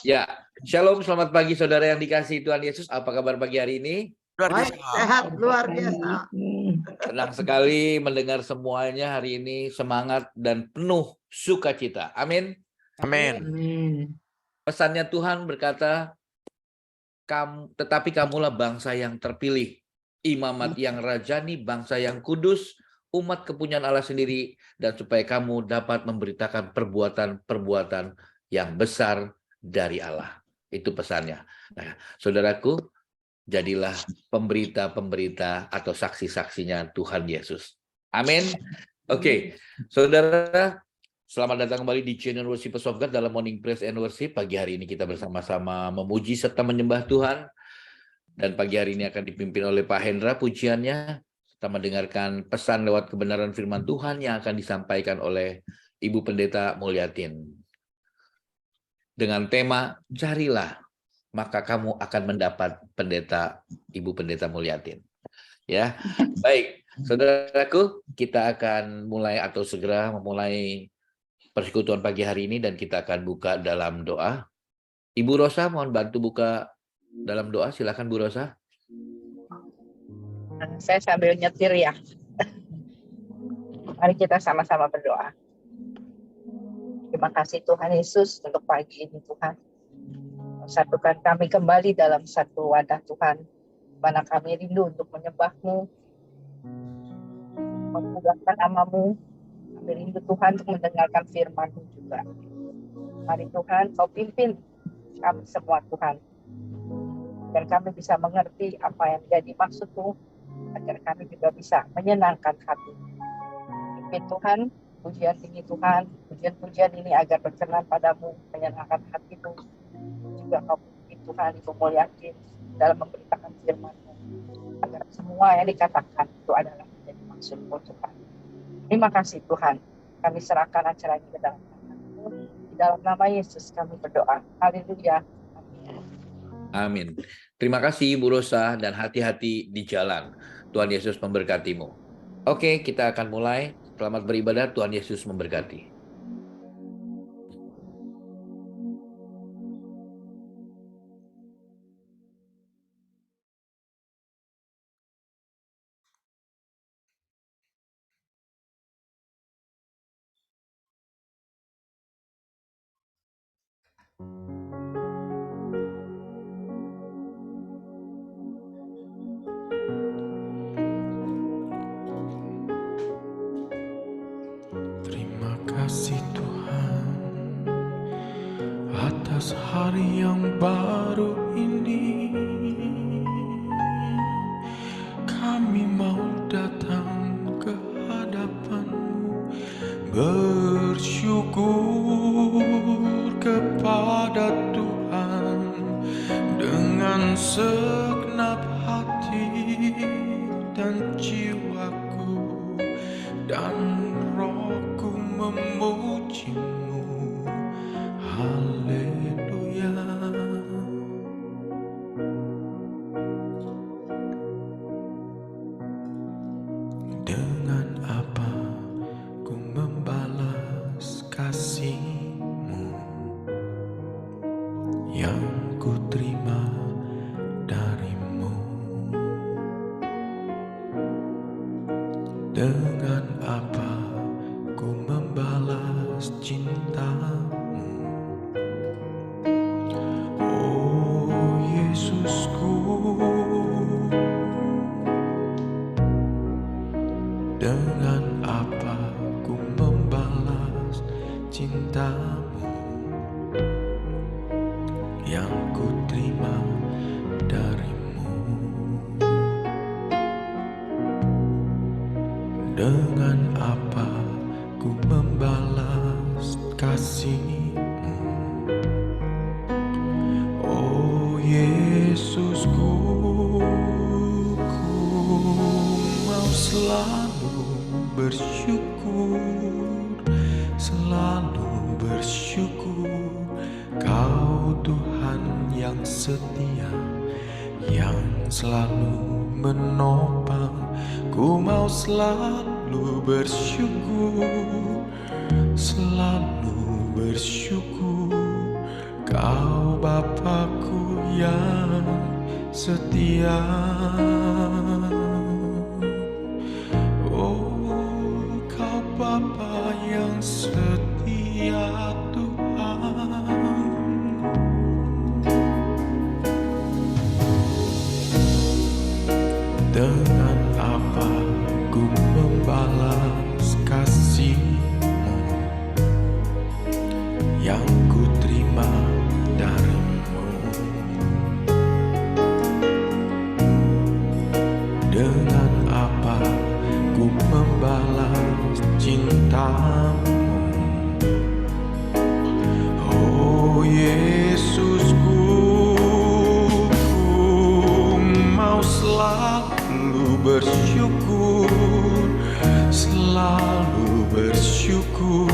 Ya, shalom, selamat pagi saudara yang dikasihi Tuhan Yesus. Apa kabar pagi hari ini? Baik, sehat, luar biasa. Senang sekali mendengar semuanya hari ini, semangat dan penuh sukacita. Amin. Amin. Pesannya Tuhan berkata, tetapi kamulah bangsa yang terpilih, imamat yang rajani, bangsa yang kudus, umat kepunyaan Allah sendiri, dan supaya kamu dapat memberitakan perbuatan-perbuatan yang besar dari Allah. Itu pesannya. Nah, saudaraku, jadilah pemberita-pemberita atau saksi-saksinya Tuhan Yesus. Amin. Oke, saudara, selamat datang kembali di channel Worshipers of God dalam Morning Praise and Worship. Pagi hari ini kita bersama-sama memuji serta menyembah Tuhan. Dan pagi hari ini akan dipimpin oleh Pak Hendra pujiannya. Kita mendengarkan pesan lewat kebenaran firman Tuhan yang akan disampaikan oleh Ibu Pendeta Mulyatin. Dengan tema, carilah, maka kamu akan mendapat Ibu Pendeta Mulyatin. Ya, baik, saudaraku, kita akan mulai atau segera memulai persekutuan pagi hari ini dan kita akan buka dalam doa. Ibu Rosa, mohon bantu buka dalam doa. Silakan Bu Rosa. Saya sambil nyetir ya. Mari kita sama-sama berdoa. Terima kasih Tuhan Yesus untuk pagi ini Tuhan. Satukan kami kembali dalam satu wadah Tuhan. Mana kami rindu untuk menyembah-Mu, memuliakan nama-Mu. Kami rindu Tuhan untuk mendengarkan firman-Mu juga. Mari Tuhan Kau pimpin kami semua Tuhan. Agar kami bisa mengerti apa yang menjadi maksud-Mu. Agar kami juga bisa menyenangkan hati. Pimpin Tuhan, pujian ini Tuhan, pujian-pujian ini agar berkenan padamu, menyenangkan hati-Mu. Juga Kau pimpin Tuhan, Ibu Mulyatin dalam memberitakan firman-Mu. Agar semua yang dikatakan itu adalah menjadi maksud-Mu Tuhan. Terima kasih Tuhan, kami serahkan acara ini ke dalam tangan-Mu. Di dalam nama Yesus kami berdoa. Haleluya. Amin. Terima kasih Bu Rosa dan hati-hati di jalan. Tuhan Yesus memberkatimu. Oke, kita akan mulai. Selamat beribadah, Tuhan Yesus memberkati. Terima kasih Tuhan atas hari yang baru ini. Kami mau datang ke hadapan-Mu, bersyukur kepada Tuhan dengan segenap hati dan jiwaku dan rohku memuji-Mu. Haleluya. Dengan apa ku membalas kasih-Mu yang ku terima dari-Mu? Dengan apa ku membalas cinta-Mu? Oh Yesusku, dengan apa ku membalas cinta-Mu yang ku terima dari-Mu? Dengan apa ku membalas kasih-Mu? Oh Yesusku, ku mau selalu bersyukur, selalu bersyukur. Kau Tuhan yang setia, yang selalu menopang. Ku mau selalu bersyukur, selalu bersyukur. Kau Bapakku yang setia. Oh, Kau Bapa yang setia Tuhan. Dengan apa ku membalas kasih-Mu yang ku terima dari-Mu? Dengan apa ku membalas cinta-Mu? Oh Yesusku, ku mau selalu bersyukur, selalu bersyukur.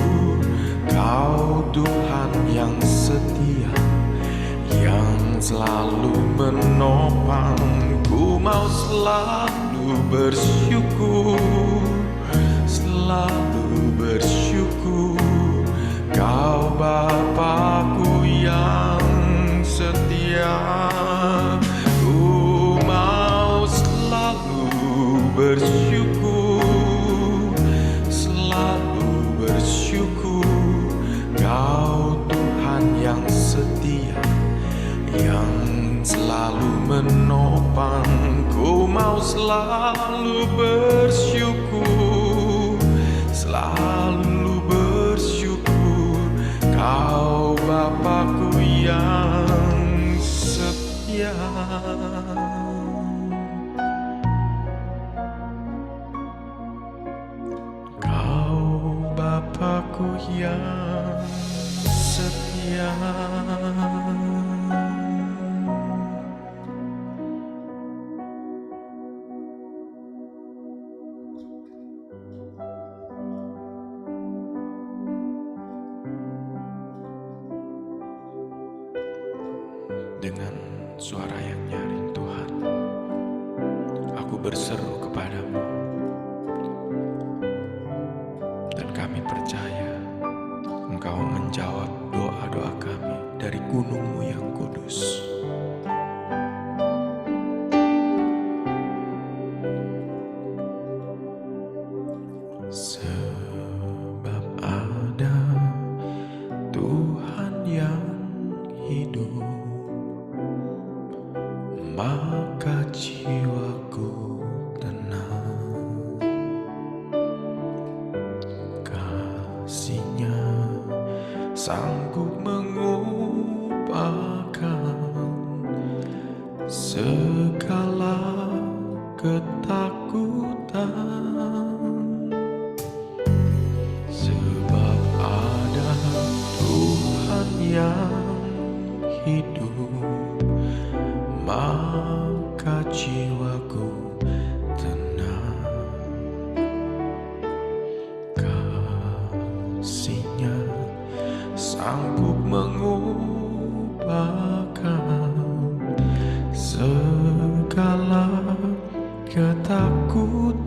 Kau Tuhan yang setia, yang selalu menopang. Ku mau selalu bersyukur, selalu bersyukur. Kau Bapakku yang setia. Ku mau selalu bersyukur, selalu bersyukur. Kau Tuhan yang setia, yang selalu menopang. Ku mau selalu bersyukur, selalu bersyukur. Kau Bapakku yang setia. Kau Bapakku yang setia. Dengan suara yang nyaring Tuhan, aku berseru kepadamu, dan kami percaya Engkau menjawab doa-doa kami dari gunung-Mu yang kudus. Sebab ada Tuhan yang hidup, maka jiwaku tenang. Kasih-Nya sanggup mengubahkan segala ketakutan. Sebab ada Tuhan yang hidup, maka jiwaku tenang. Kasih-Nya sanggup mengubahkan segala ketakutan.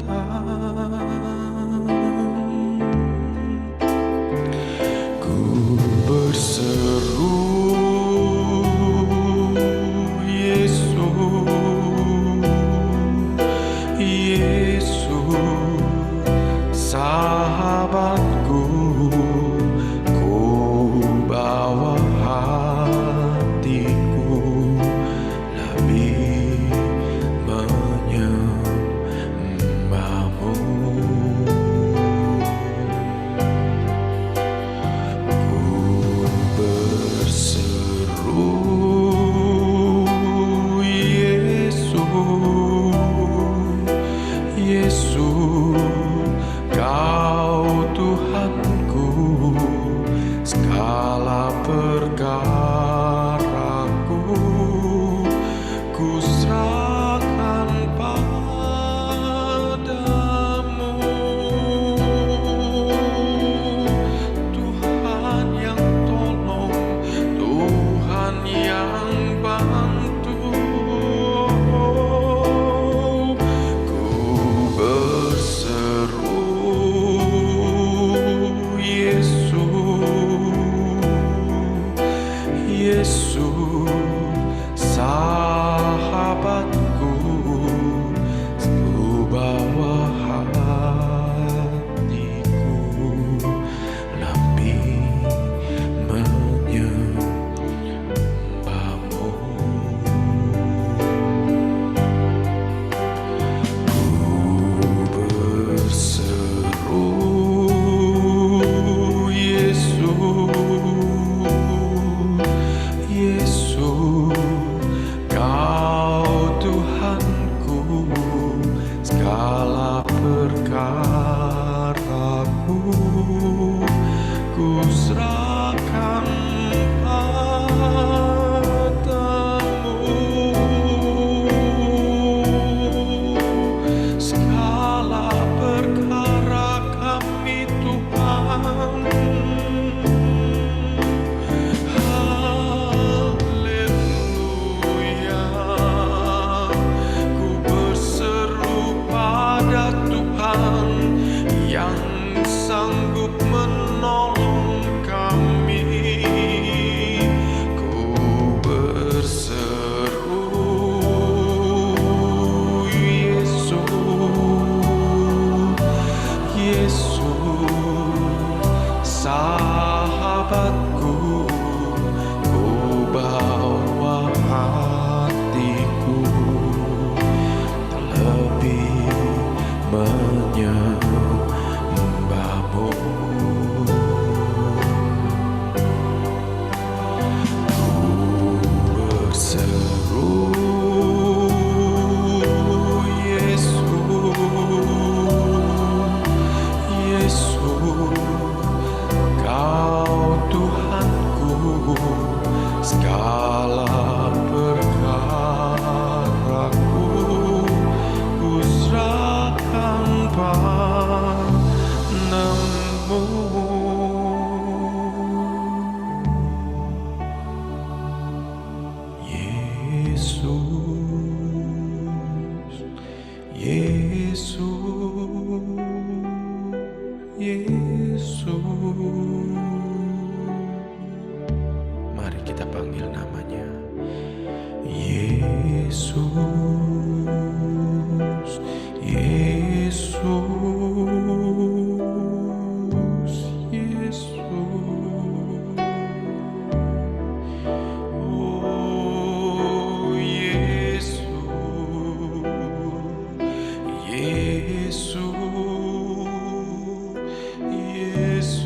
Ku berseru, Yesus, sahabatku, ku bawa hatiku lebih menyembah-Mu. Ku berseru, Yesus, Kau Tuhanku, segala perkaraku ku serahkan padamu. Tuhan yang tolong, Tuhan yang bantu. Yesus, sahabatku, ku bawa hatiku lebih menyembahmu. Ku berseru, Yesus, Kau Tuhanku, segala perkaraku ku serahkan padamu. Segala perkara kami Tuhan, haleluya. Ku berseru pada Tuhan yang sanggup menolong kami. Ku berseru, Yesus, sahabatku, ku bawa hatiku terlebih menyembahmu. Ku berseru, Yesus, Kau Tuhanku, segala perkaraku ku serahkan padamu. Yesus, mari kita panggil namanya. Yesus, Yesus, Yesus. Oh Yesus, Yesus, Yesus.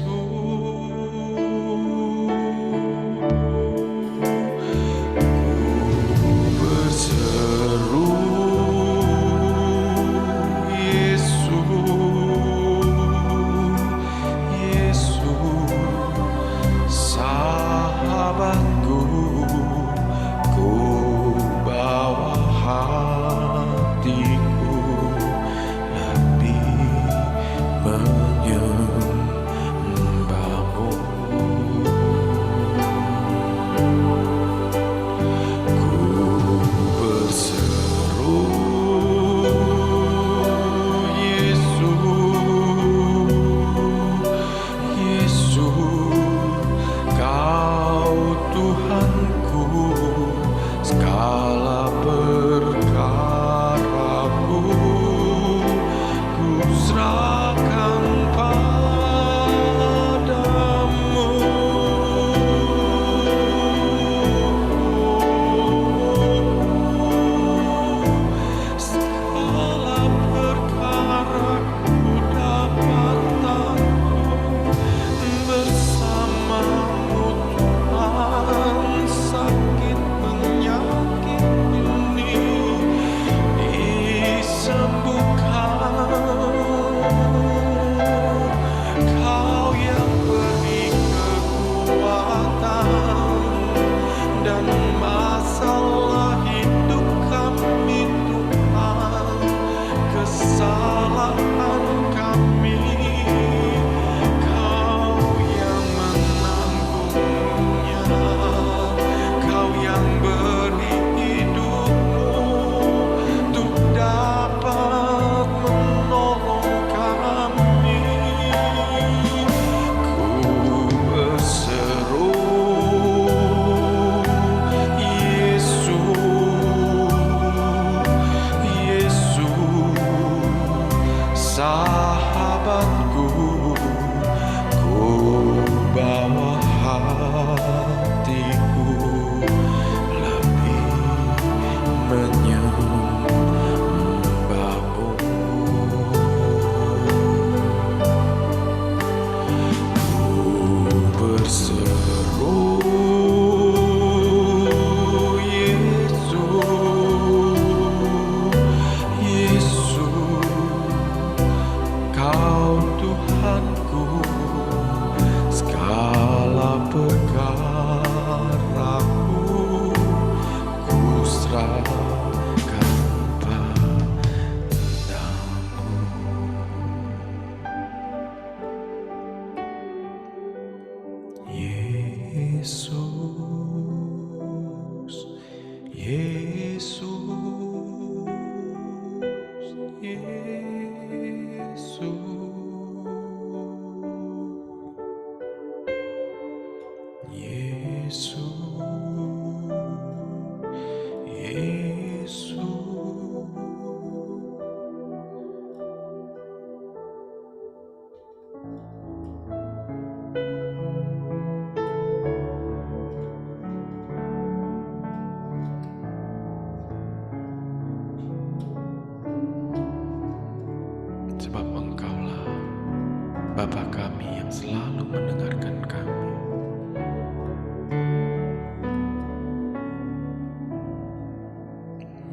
Berseru, Yesus, sahabatku, ku bawa hatiku lebih menyembahmu. Ku berseru, Yesus, Kau Tuhanku, segala perkaraku ku serahkan padamu. Segala perkara ku dapat tahu bersamamu Tuhan. Sakit penyakit ini disembuhkan. Kau yang beri kekuatan dan masalah hidup kami Tuhan, kesalahan kami Kau yang menanggungnya. Kau yang beri hidupmu untuk dapat menolong kami. Ku berseru, Yesus, Yesus, Yesus, Yesus. Sebab Engkaulah Bapa kami yang selalu mendengarkan kami.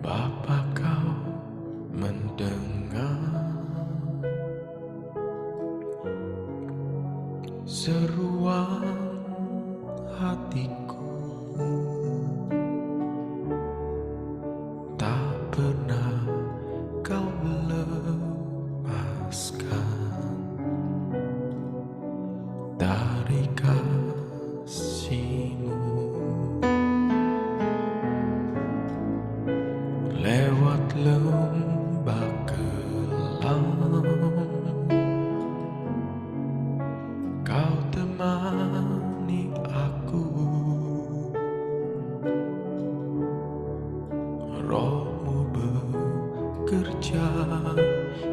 Bapa, Kau mendengar seruan hatiku, tak pernah Kau lepaskan dari kasih-Mu. Lewat lembah kelam, Kau temani aku. Roh-Mu bekerja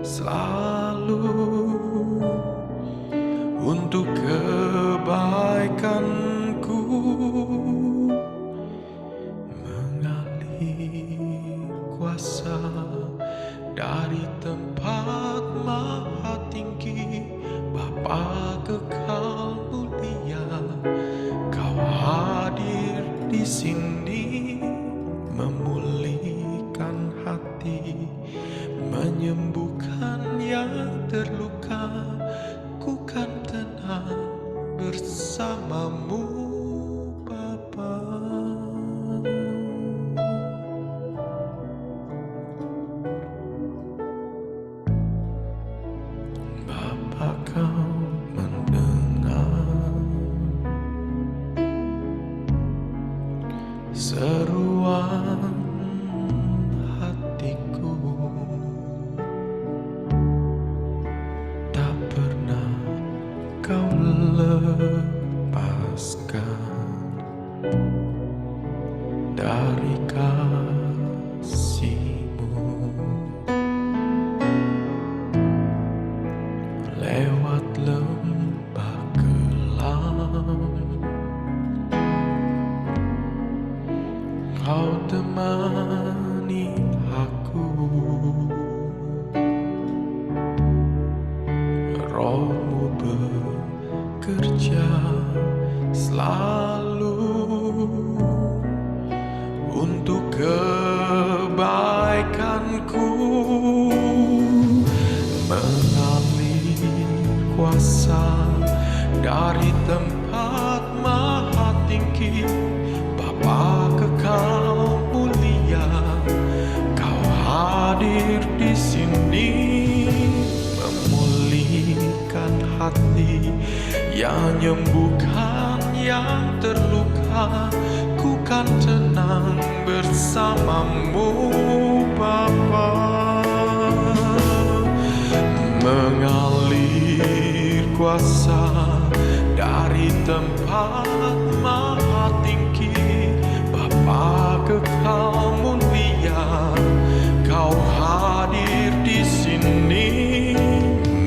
selalu untuk kebaikanku, mengalir kuasa dari tempat maha tinggi. Bapa kekal mulia, Kau hadir di sini, memulihkan hati, menyembuhkan yang terluka. Ku kan tenang bersama-Mu, Bapa. Bapa, Kau mendengar seruan hatiku, tak pernah Kau lepaskan dari kasih-Mu. Lewat lembah kelam, Kau temani aku. Roh-Mu bekerja selalu untuk kebaikanku, mengalir kuasa dari tempat maha tinggi. Bapa kekal mulia, Kau hadir di sini, memulihkan hati, yang menyembuhkan yang terluka. Ku kan tenang bersama-Mu, Bapa. Mengalir kuasa dari tempat maha tinggi. Bapa kekal mulia, Kau hadir di sini,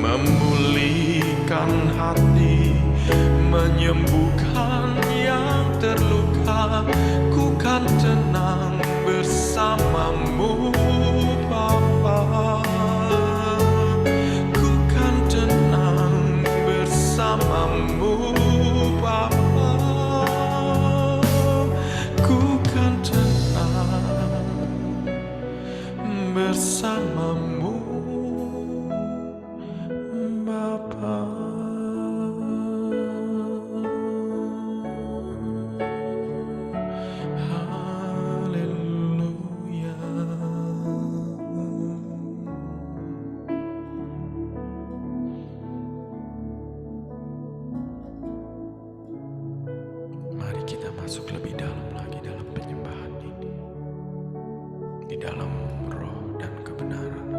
memulihkan hati, menyembuhkan yang terluka. Ku kan tenang bersama-Mu, Bapa. Ku kan tenang bersama-Mu, Bapa. Ku kan tenang bersama-Mu, Bapa. Haleluya. di dalam roh dan kebenaran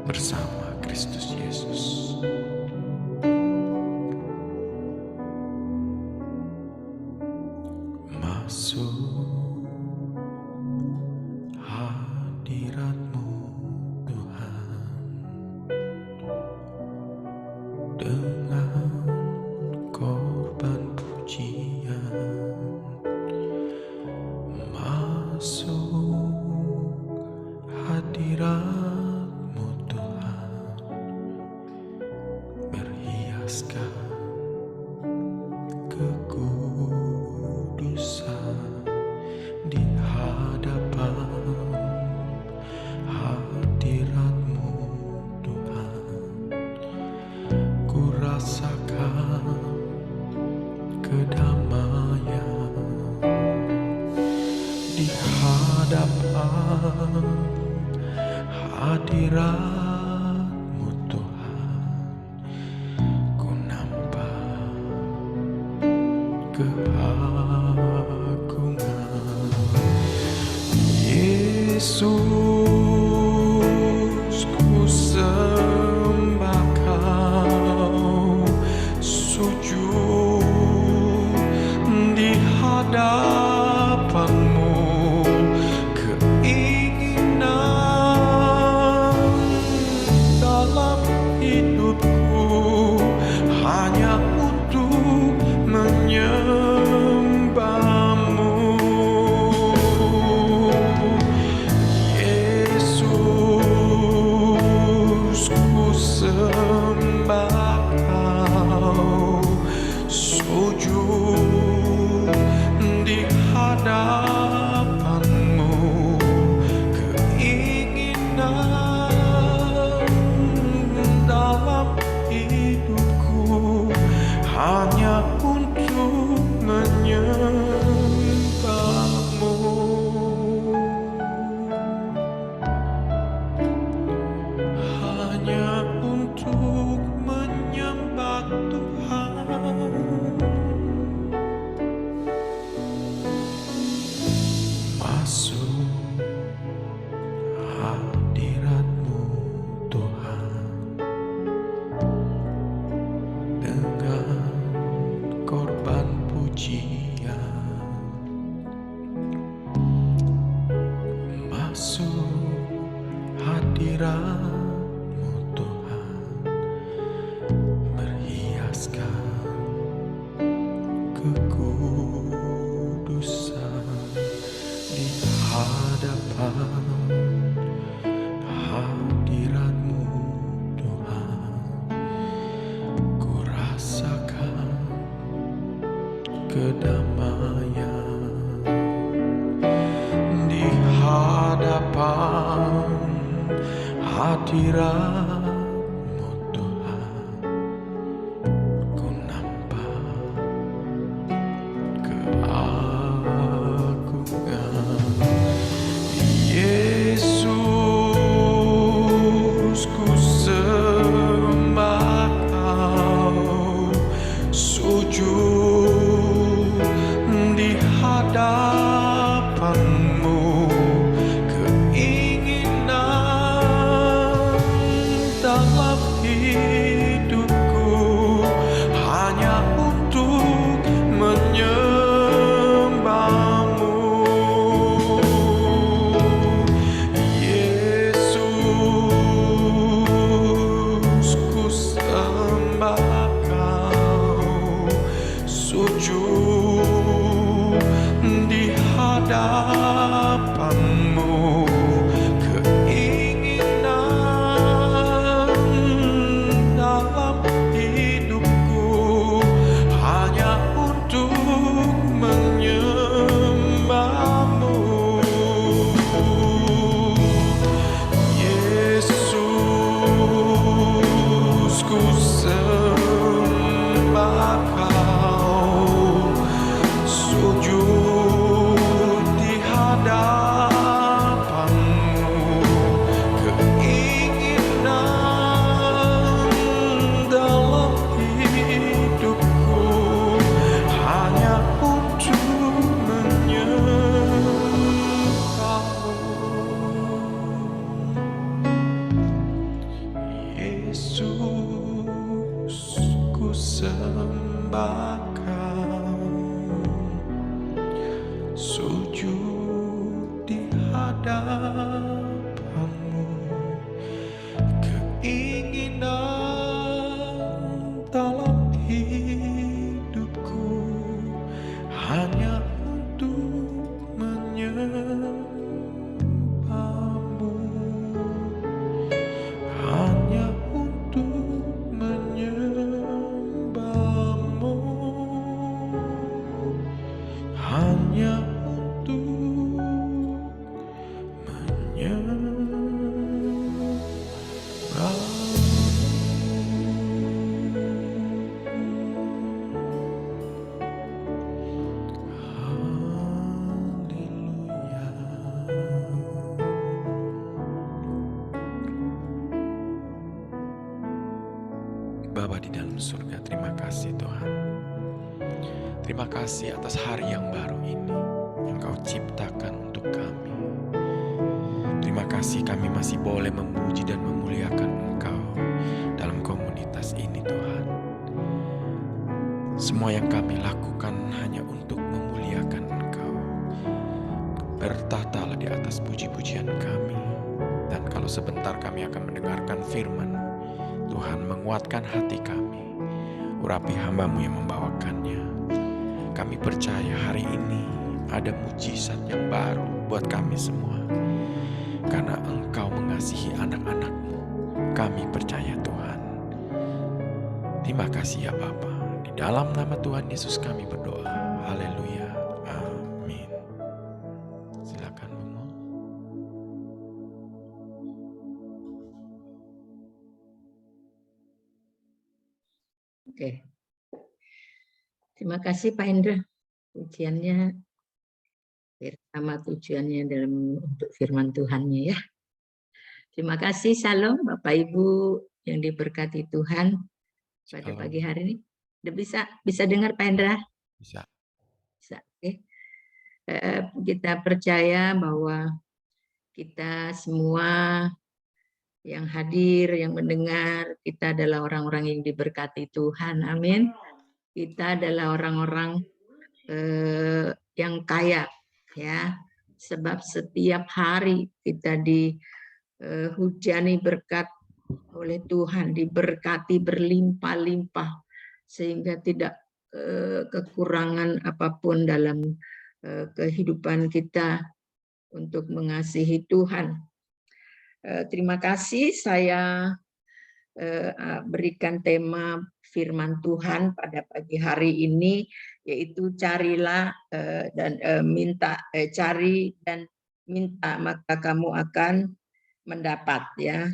bersama Kristus Yesus. Masuk hadirat-Mu Tuhan dengan korban pujian. Masuk hadirat-Mu Tuhan, berhiaskan kekudusan di hadapan hadirat-Mu Tuhan. Ku rasakan kedamaian di hadapan hadirat-Mu Tuhan. Ku nampak keagungan Yesus, ku sembah Kau, sujud di hadapan-Mu. Keinginan dalam hidupku hanya untuk menyembah-Mu. Yesus, ku sembah Kau, sujud di hadapan-Mu. Keinginan dalam hidupku hanya untuk menyembah-Mu. Hanya untuk menyembah Tuhan. Masuk hadirat-Mu Tuhan dengan korban pujian. Masuk hadirat-Mu Tuhan, berhiaskan kekudusan di hadapan hadirat-Mu Tuhan. Ku rasakan kedamaian di hadapan hadirat-Mu Tuhan. Ku nampak keagungan Yesus, ku sembah Kau, sujud di hadapan-Mu. Keinginan dalam hidupku hanya untuk menyembah-Mu. Yesus, ku sembah Kau, sujud di hadapan-Mu. Keinginan dalam hidupku hanya untuk menyembah-Mu. Yesus, ku sembah Kau, sujud di sujud di hadapanmu, keinginan dalam hidupku hanya untuk menyembahmu, hanya untuk menyembahmu, hanya untuk Bapa di dalam surga, terima kasih Tuhan. Terima kasih atas hari yang baru ini yang Kau ciptakan untuk kami. Terima kasih kami masih boleh memuji dan memuliakan Engkau dalam komunitas ini Tuhan. Semua yang kami lakukan hanya untuk memuliakan Engkau. Bertahtalah di atas puji-pujian kami. Dan kalau sebentar kami akan mendengarkan firman, Tuhan menguatkan hati kami. Urapi hamba-Mu yang membawakannya. Kami percaya hari ini ada mujizat yang baru buat kami semua. Karena Engkau mengasihi anak-anak-Mu. Kami percaya Tuhan. Terima kasih ya Bapa. Di dalam nama Tuhan Yesus kami berdoa. Haleluya. Amin. Silakan Bung. Oke. Terima kasih Pak Hendra. Pujiannya sama tujuannya dalam untuk firman Tuhannya ya. Terima kasih, Salam Bapak Ibu yang diberkati Tuhan pada Shalom. pagi hari ini. Udah bisa dengar Pak Hendra? Bisa. Bisa. Oke. Kita percaya bahwa kita semua yang hadir, yang mendengar, kita adalah orang-orang yang diberkati Tuhan. Amin. Kita adalah orang-orang yang kaya, ya. Sebab setiap hari kita dihujani berkat oleh Tuhan, diberkati berlimpah-limpah, sehingga tidak kekurangan apapun dalam kehidupan kita untuk mengasihi Tuhan. Terima kasih, saya berikan tema firman Tuhan pada pagi hari ini, yaitu carilah dan cari dan minta maka kamu akan mendapat, ya.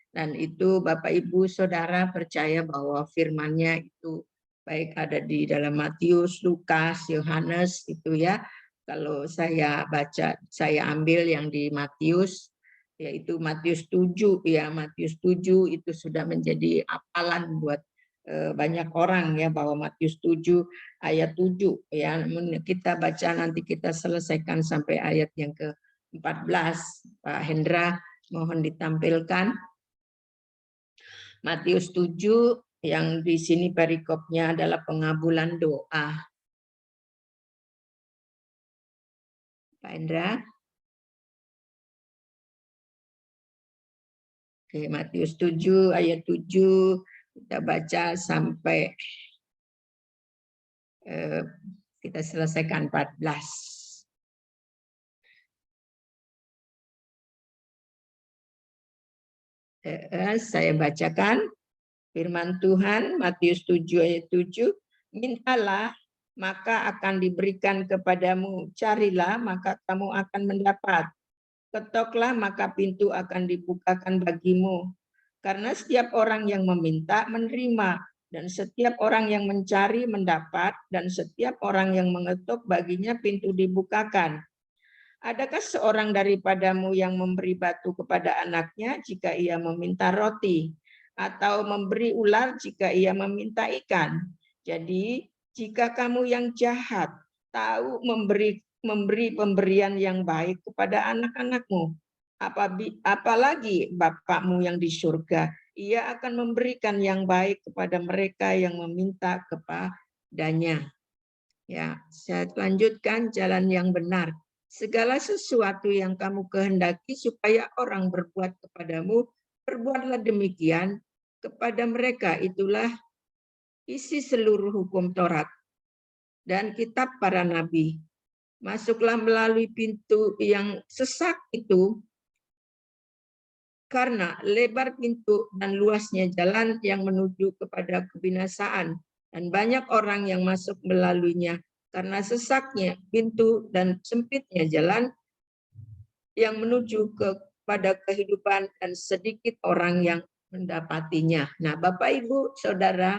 Dan itu Bapak Ibu Saudara percaya bahwa firman-Nya itu baik ada di dalam Matius, Lukas, Yohanes itu ya. Kalau saya baca, saya ambil yang di Matius, yaitu Matius 7 ya. Matius 7 itu sudah menjadi hafalan buat banyak orang ya, bahwa Matius 7 ayat 7 ya. Kita baca nanti, kita selesaikan sampai ayat yang ke-14. Pak Hendra mohon ditampilkan Matius 7 yang di sini perikopnya adalah pengabulan doa. Pak Hendra. Oke, Matius 7 ayat 7 kita baca sampai kita selesaikan 14. Saya bacakan firman Tuhan Matius 7 ayat 7. Mintalah maka akan diberikan kepadamu, carilah maka kamu akan mendapat, ketoklah maka pintu akan dibukakan bagimu. Karena setiap orang yang meminta menerima, dan setiap orang yang mencari mendapat, dan setiap orang yang mengetuk baginya pintu dibukakan. Adakah seorang daripadamu yang memberi batu kepada anaknya jika ia meminta roti, atau memberi ular jika ia meminta ikan? Jadi jika kamu yang jahat tahu memberi pemberian yang baik kepada anak-anakmu, apalagi Bapakmu yang di surga, ia akan memberikan yang baik kepada mereka yang meminta kepadanya. Ya, saya lanjutkan jalan yang benar. Segala sesuatu yang kamu kehendaki supaya orang berbuat kepadamu, perbuatlah demikian kepada mereka. Itulah isi seluruh hukum Taurat dan kitab para nabi. Masuklah melalui pintu yang sesak itu, karena lebar pintu dan luasnya jalan yang menuju kepada kebinasaan, dan banyak orang yang masuk melaluinya. Karena sesaknya pintu dan sempitnya jalan yang menuju kepada kehidupan, dan sedikit orang yang mendapatinya. Nah, Bapak Ibu Saudara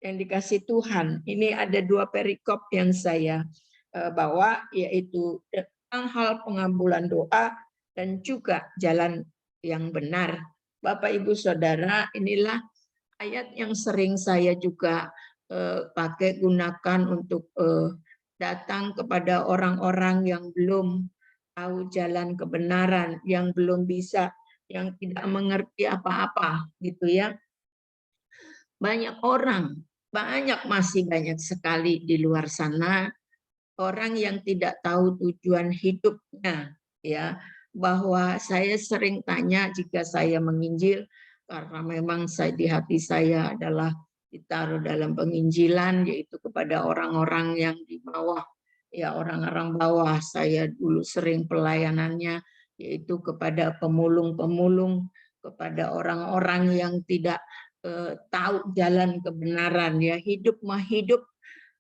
yang dikasih Tuhan, ini ada 2 perikop yang saya bawa, yaitu tentang hal pengabulan doa dan juga jalan yang benar. Bapak Ibu Saudara, inilah ayat yang sering saya juga pakai gunakan untuk datang kepada orang-orang yang belum tahu jalan kebenaran, yang belum bisa, yang tidak mengerti apa-apa gitu ya. Banyak orang, masih banyak sekali di luar sana orang yang tidak tahu tujuan hidupnya, ya. Bahwa saya sering tanya jika saya menginjil, karena memang di hati saya adalah ditaruh dalam penginjilan, yaitu kepada orang-orang yang di bawah, ya, orang-orang bawah. Saya dulu sering pelayanannya yaitu kepada pemulung-pemulung, kepada orang-orang yang tidak tahu jalan kebenaran, ya, hidup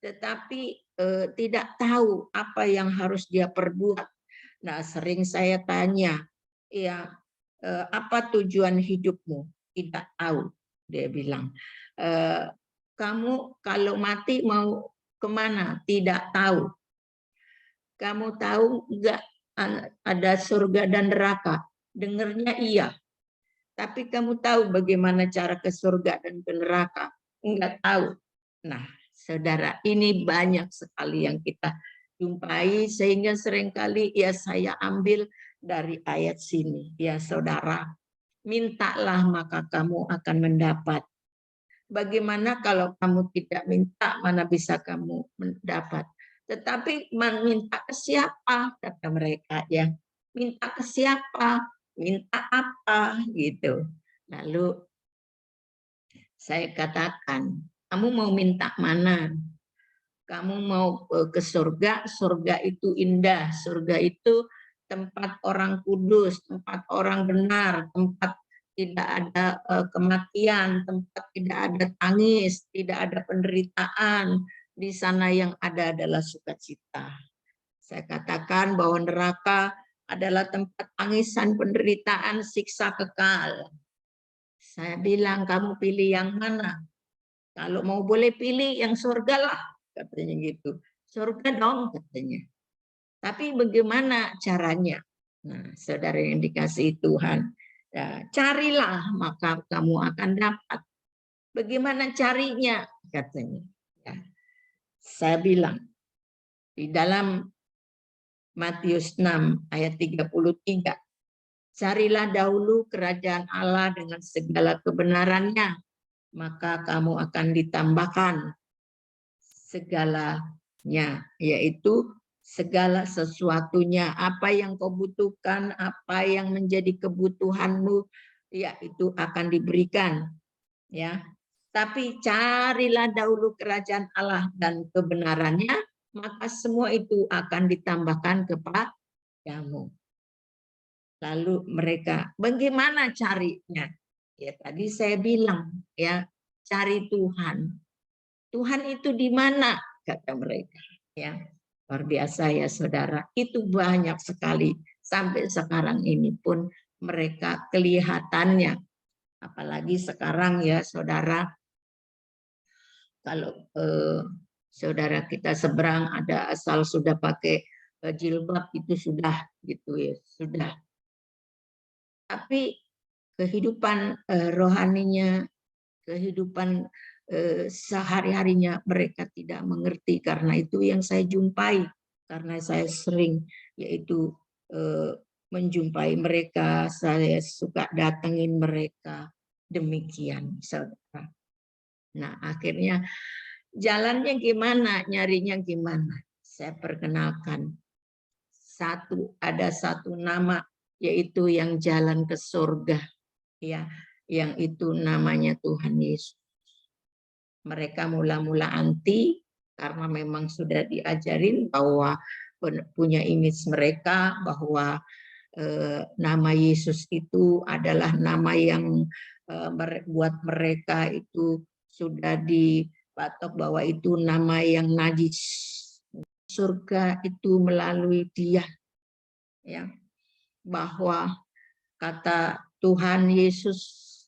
tetapi tidak tahu apa yang harus dia perbuat. Nah, sering saya tanya, ya, apa tujuan hidupmu? Tidak tahu, dia bilang. Kamu kalau mati mau kemana? Tidak tahu. Kamu tahu enggak ada surga dan neraka? Dengernya iya. Tapi kamu tahu bagaimana cara ke surga dan ke neraka? Enggak tahu. Nah, Saudara, ini banyak sekali yang kita jumpai, sehingga seringkali ya saya ambil dari ayat sini. Ya Saudara, mintalah maka kamu akan mendapat. Bagaimana kalau kamu tidak minta, mana bisa kamu mendapat? Tetapi minta ke siapa, kata mereka, ya. Minta ke siapa? Minta apa? Gitu. Lalu saya katakan, kamu mau minta mana? Kamu mau ke surga, surga itu indah, surga itu tempat orang kudus, tempat orang benar, tempat tidak ada kematian, tempat tidak ada tangis, tidak ada penderitaan. Di sana yang ada adalah sukacita. Saya katakan bahwa neraka adalah tempat tangisan, penderitaan, siksa kekal. Saya bilang, kamu pilih yang mana? Kalau mau boleh pilih yang surga lah, katanya gitu. Surga dong, katanya. Tapi bagaimana caranya? Nah, saudara yang dikasihi Tuhan, ya, carilah maka kamu akan dapat. Bagaimana carinya? Katanya. Ya. Saya bilang, di dalam Matius 6 ayat 33, carilah dahulu kerajaan Allah dengan segala kebenarannya, maka kamu akan ditambahkan segalanya, yaitu segala sesuatunya. Apa yang kau butuhkan, apa yang menjadi kebutuhanmu, ya itu akan diberikan, ya. Tapi carilah dahulu kerajaan Allah dan kebenarannya, maka semua itu akan ditambahkan kepadamu. Lalu mereka, bagaimana carinya? Ya tadi saya bilang, ya, cari Tuhan. Tuhan itu di mana? Kata mereka. Ya, luar biasa ya saudara. Itu banyak sekali. Sampai sekarang ini pun mereka kelihatannya. Apalagi sekarang ya saudara. Kalau saudara kita seberang ada asal sudah pakai jilbab, itu sudah gitu ya. Sudah. Tapi kehidupan rohaninya, kehidupan sehari-harinya mereka tidak mengerti. Karena itu yang saya jumpai, karena saya sering yaitu menjumpai mereka, saya suka datengin mereka, demikian saudara. Nah akhirnya Jalannya gimana, nyarinya gimana? Saya perkenalkan. Ada satu nama, yaitu yang jalan ke surga, ya, yang itu namanya Tuhan Yesus. Mereka mula-mula anti karena memang sudah diajarin bahwa punya image mereka bahwa nama Yesus itu adalah nama yang buat mereka itu sudah dipatok bahwa itu nama yang najis. Surga itu melalui Dia, ya, bahwa kata Tuhan Yesus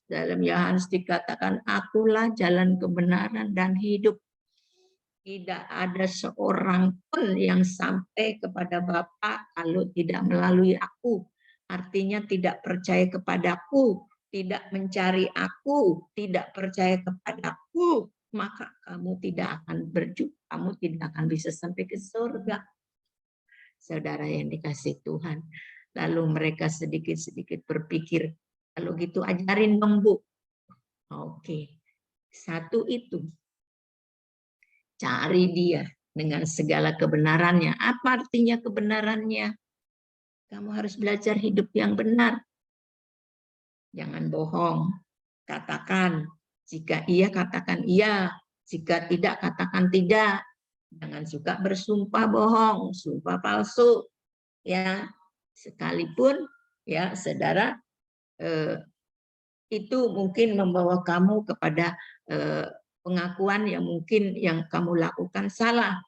dalam Yohanes dikatakan, akulah jalan kebenaran dan hidup. Tidak ada seorang pun yang sampai kepada Bapa kalau tidak melalui aku. Artinya tidak percaya kepadaku, tidak mencari aku, tidak percaya kepadaku, maka kamu tidak akan berjumpa, kamu tidak akan bisa sampai ke surga. Saudara yang dikasih Tuhan. Lalu mereka sedikit-sedikit berpikir, kalau gitu ajarin dong, Bu. Oke. Satu itu. Cari Dia dengan segala kebenarannya. Apa artinya kebenarannya? Kamu harus belajar hidup yang benar. Jangan bohong. Katakan. Jika iya, katakan iya. Jika tidak, katakan tidak. Jangan suka bersumpah bohong, sumpah palsu. Ya, sekalipun ya saudara itu mungkin membawa kamu kepada pengakuan yang mungkin yang kamu lakukan salah,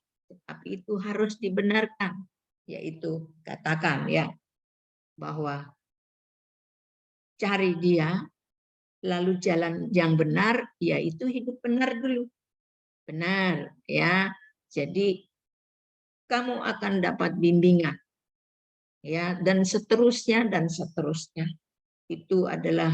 tapi itu harus dibenarkan, yaitu katakan ya bahwa cari Dia, lalu jalan yang benar, yaitu hidup benar dulu, benar ya. Jadi kamu akan dapat bimbingan, ya, dan seterusnya dan seterusnya. Itu adalah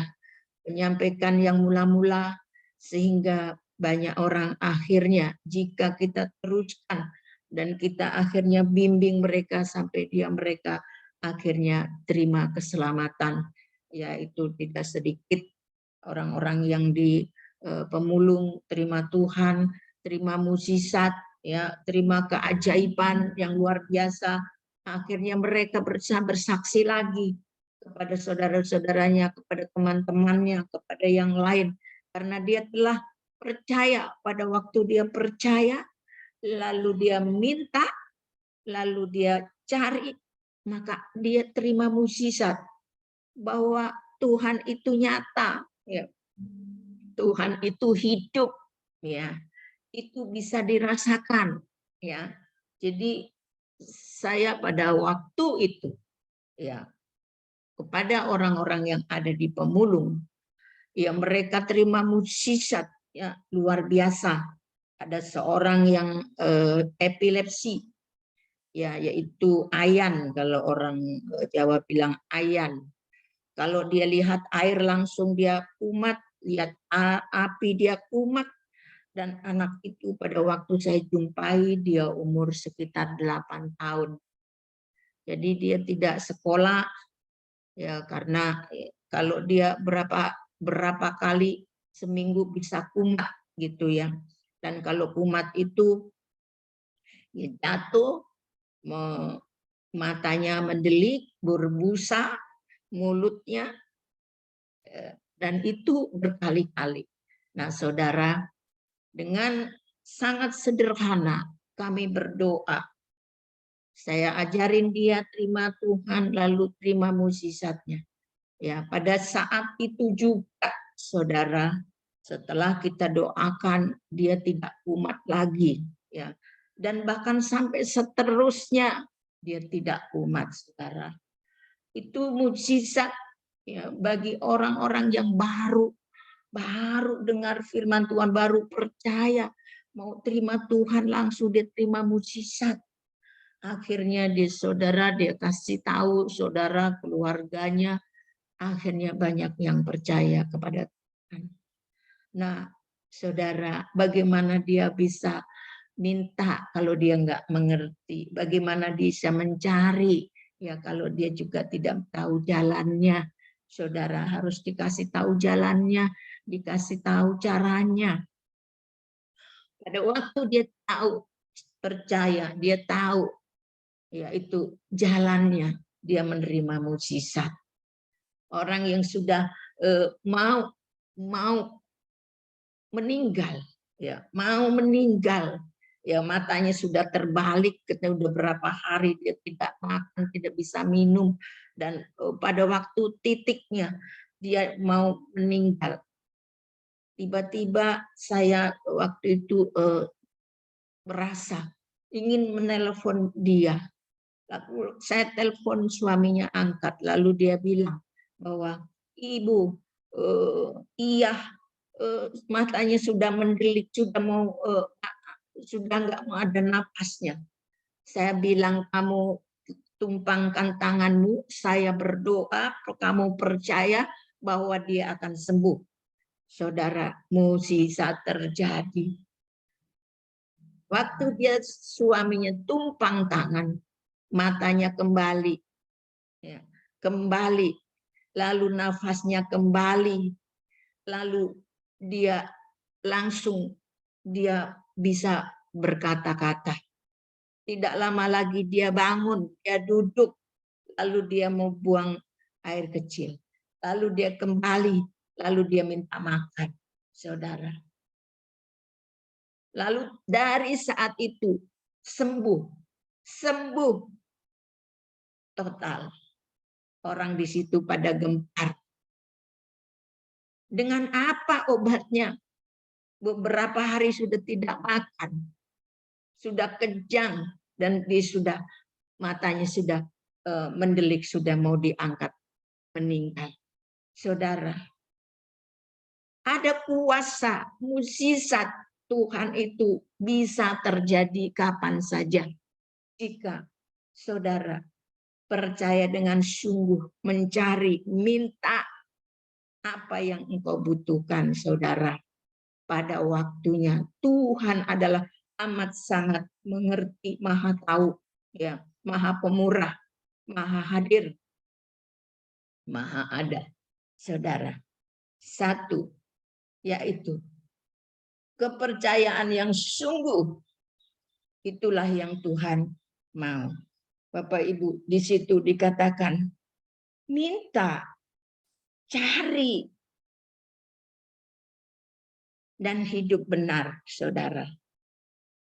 menyampaikan yang mula-mula sehingga banyak orang akhirnya jika kita teruskan dan kita akhirnya bimbing mereka sampai mereka akhirnya terima keselamatan, yaitu tidak sedikit orang-orang yang di pemulung terima Tuhan, terima mukjizat, ya, terima keajaiban yang luar biasa. Akhirnya mereka bersaksi lagi kepada saudara-saudaranya, kepada teman-temannya, kepada yang lain. Karena dia telah percaya, pada waktu dia percaya, lalu dia minta, lalu dia cari, maka dia terima mukjizat. Bahwa Tuhan itu nyata, ya. Tuhan itu hidup, ya. Itu bisa dirasakan, ya. Jadi saya pada waktu itu, ya, kepada orang-orang yang ada di pemulung, ya mereka terima mukjizat ya luar biasa. Ada seorang yang epilepsi, ya, yaitu ayan, kalau orang Jawa bilang ayan. Kalau dia lihat air langsung dia kumat, lihat api dia kumat. Dan anak itu pada waktu saya jumpai dia umur sekitar 8 tahun. Jadi dia tidak sekolah, ya, karena kalau dia berapa kali seminggu bisa kumat gitu ya. Dan kalau kumat itu ya jatuh, matanya mendelik, berbusa, mulutnya, dan itu berkali-kali. Nah, saudara, dengan sangat sederhana kami berdoa. Saya ajarin dia terima Tuhan, lalu terima mukjizatnya. Ya, pada saat itu juga, saudara, setelah kita doakan, dia tidak kumat lagi, ya. Dan bahkan sampai seterusnya dia tidak kumat, saudara. Itu mukjizat ya bagi orang-orang yang baru dengar firman Tuhan, baru percaya, mau terima Tuhan, langsung dia terima mukjizat. Akhirnya saudara dia kasih tahu saudara, keluarganya, akhirnya banyak yang percaya kepada Tuhan. Nah, saudara, bagaimana dia bisa minta kalau dia nggak mengerti? Bagaimana dia bisa mencari ya kalau dia juga tidak tahu jalannya? Saudara harus dikasih tahu jalannya, dikasih tahu caranya. Pada waktu dia tahu, percaya, dia tahu, yaitu jalannya dia menerima mukjizat. Orang yang sudah mau meninggal, ya mau meninggal, ya matanya sudah terbalik, sudah berapa hari dia tidak makan, tidak bisa minum, dan pada waktu titiknya dia mau meninggal. Tiba-tiba saya waktu itu merasa ingin menelpon dia. Lalu saya telepon, suaminya angkat, lalu dia bilang bahwa ibu, iya, matanya sudah mendelik, sudah nggak mau ada napasnya. Saya bilang, kamu tumpangkan tanganmu, saya berdoa, kamu percaya bahwa dia akan sembuh. Saudara, mukjizat terjadi. Waktu dia suaminya tumpang tangan, matanya kembali, ya, kembali, lalu nafasnya kembali, lalu dia langsung dia bisa berkata-kata. Tidak lama lagi dia bangun, dia duduk, lalu dia mau buang air kecil, lalu dia kembali, lalu dia minta makan, saudara. Lalu dari saat itu sembuh total. Orang di situ pada gempar. Dengan apa obatnya? Beberapa hari sudah tidak makan, sudah kejang, dan dia sudah matanya sudah mendelik, sudah mau diangkat, meninggal. Saudara, ada kuasa mukjizat Tuhan itu bisa terjadi kapan saja jika saudara percaya dengan sungguh, mencari, minta apa yang engkau butuhkan, saudara. Pada waktunya Tuhan adalah amat sangat mengerti, maha tahu, ya, maha pemurah, maha hadir, maha ada, saudara. Satu, yaitu kepercayaan yang sungguh, itulah yang Tuhan mau. Bapak Ibu, di situ dikatakan minta, cari, dan hidup benar, saudara.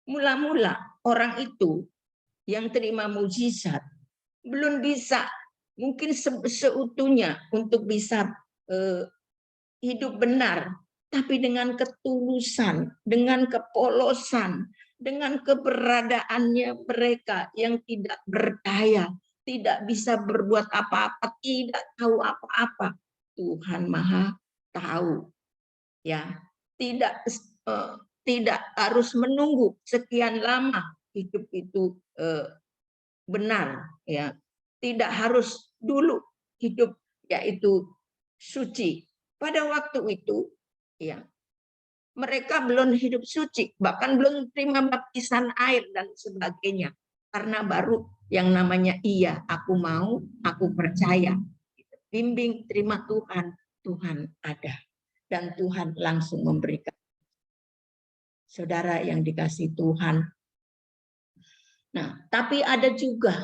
Mula-mula orang itu yang terima mukjizat belum bisa mungkin seutuhnya untuk bisa hidup benar, tapi dengan ketulusan, dengan kepolosan, dengan keberadaannya mereka yang tidak berdaya, tidak bisa berbuat apa-apa, tidak tahu apa-apa. Tuhan Maha tahu, ya. Tidak harus menunggu sekian lama hidup itu benar, ya. Tidak harus dulu hidup yaitu suci. Pada waktu itu, ya, mereka belum hidup suci, bahkan belum terima baptisan air dan sebagainya, karena baru yang namanya iya, aku mau, aku percaya, bimbing, terima Tuhan, Tuhan ada, dan Tuhan langsung memberikan. Saudara yang dikasihi Tuhan. Nah, tapi ada juga,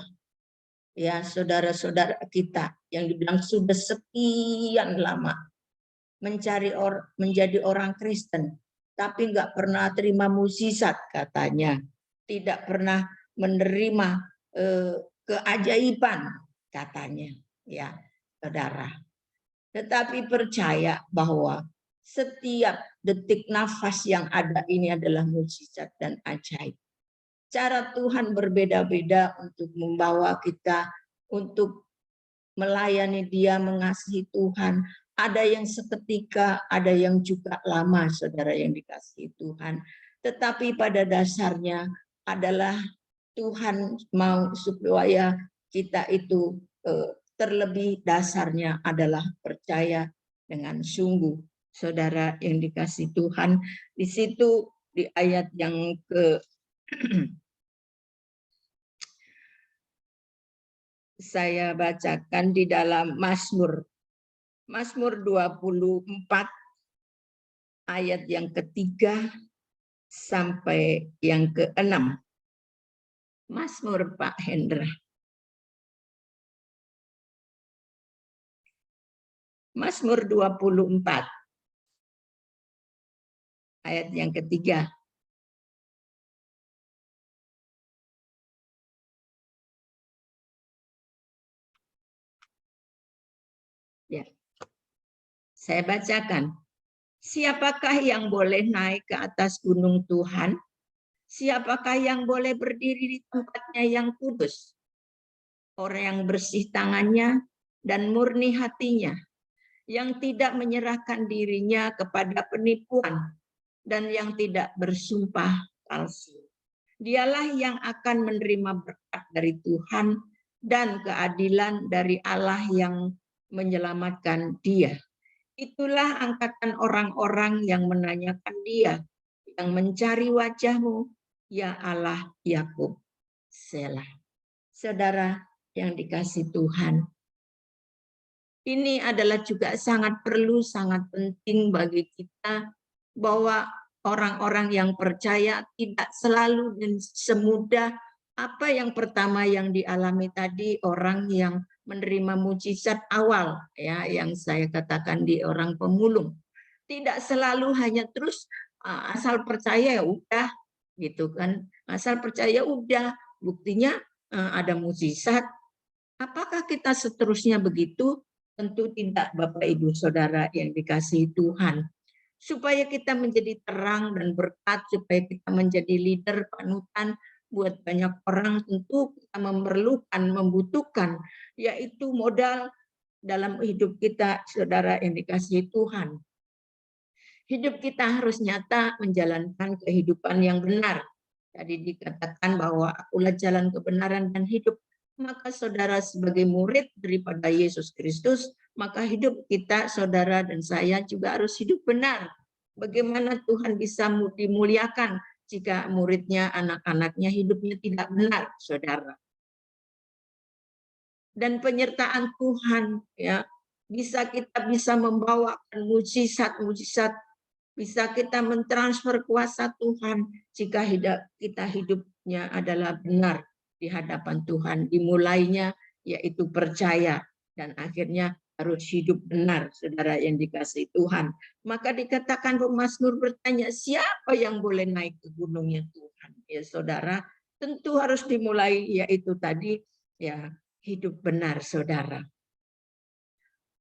ya, saudara-saudara kita yang dibilang sudah sekian lama menjadi orang Kristen, tapi nggak pernah terima mukjizat katanya, tidak pernah menerima keajaiban katanya, ya, saudara. Tetapi percaya bahwa setiap detik nafas yang ada ini adalah mukjizat dan ajaib. Cara Tuhan berbeda-beda untuk membawa kita untuk melayani Dia, mengasihi Tuhan. Ada yang seketika, ada yang juga lama, saudara yang dikasihi Tuhan. Tetapi pada dasarnya adalah Tuhan mau supaya kita itu terlebih dasarnya adalah percaya dengan sungguh. Saudara yang dikasihi Tuhan, di situ di ayat yang ke saya bacakan di dalam Mazmur 24 ayat yang ketiga sampai yang ke-6. Mazmur Pak Hendra. Mazmur 24 ayat yang ketiga. Ya. Saya bacakan. Siapakah yang boleh naik ke atas gunung Tuhan? Siapakah yang boleh berdiri di tempatnya yang kudus? Orang yang bersih tangannya dan murni hatinya, yang tidak menyerahkan dirinya kepada penipuan dan yang tidak bersumpah palsu. Dialah yang akan menerima berkat dari Tuhan dan keadilan dari Allah yang menyelamatkan dia. Itulah angkatan orang-orang yang menanyakan dia, yang mencari wajah-Mu, ya Allah Yakub. Selah. Saudara yang dikasihi Tuhan, ini adalah juga sangat perlu, sangat penting bagi kita bahwa orang-orang yang percaya tidak selalu dan semudah apa yang pertama yang dialami tadi orang yang menerima mujizat awal, ya, yang saya katakan di orang pemulung. Tidak selalu hanya terus asal percaya ya udah gitu kan, asal percaya udah, buktinya ada mujizat. Apakah kita seterusnya begitu? Tentu tidak, Bapak Ibu Saudara yang dikasihi Tuhan. Supaya kita menjadi terang dan berkat, supaya kita menjadi leader, panutan buat banyak orang, tentu kita memerlukan, membutuhkan, yaitu modal dalam hidup kita, Saudara yang dikasihi Tuhan. Hidup kita harus nyata menjalankan kehidupan yang benar. Tadi dikatakan bahwa akulah jalan kebenaran dan hidup. Maka saudara sebagai murid daripada Yesus Kristus, maka hidup kita, saudara dan saya juga harus hidup benar. Bagaimana Tuhan bisa dimuliakan jika muridnya, anak-anaknya hidupnya tidak benar, saudara. Dan penyertaan Tuhan, ya, kita bisa membawakan mujizat-mujizat, bisa kita mentransfer kuasa Tuhan jika kita hidupnya adalah benar di hadapan Tuhan. Dimulainya yaitu percaya dan akhirnya harus hidup benar, saudara yang dikasihi Tuhan. Maka dikatakan pemazmur bertanya, siapa yang boleh naik ke gunungnya Tuhan? Ya saudara, tentu harus dimulai yaitu tadi ya hidup benar, saudara.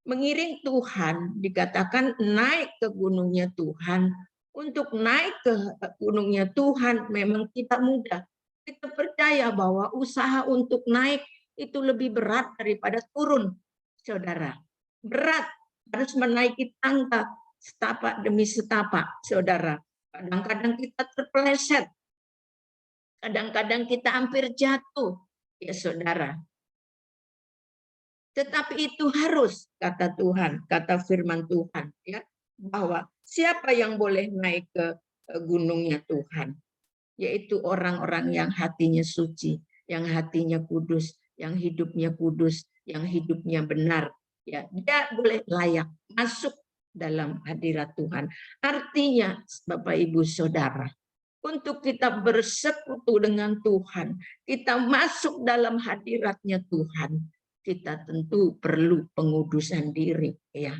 Mengiring Tuhan dikatakan naik ke gunungnya Tuhan. Untuk naik ke gunungnya Tuhan memang tidak mudah. Kita percaya bahwa usaha untuk naik itu lebih berat daripada turun, saudara. Berat, harus menaiki tangga setapak demi setapak, saudara. Kadang-kadang kita terpeleset, kadang-kadang kita hampir jatuh, ya saudara. Tetapi itu harus, kata Tuhan, kata firman Tuhan, ya, bahwa siapa yang boleh naik ke gunungnya Tuhan, yaitu orang-orang yang hatinya suci, yang hatinya kudus, yang hidupnya kudus, yang hidupnya benar. Ya, dia boleh layak masuk dalam hadirat Tuhan. Artinya, Bapak Ibu Saudara, untuk kita bersekutu dengan Tuhan, kita masuk dalam hadiratnya Tuhan, kita tentu perlu pengudusan diri, ya.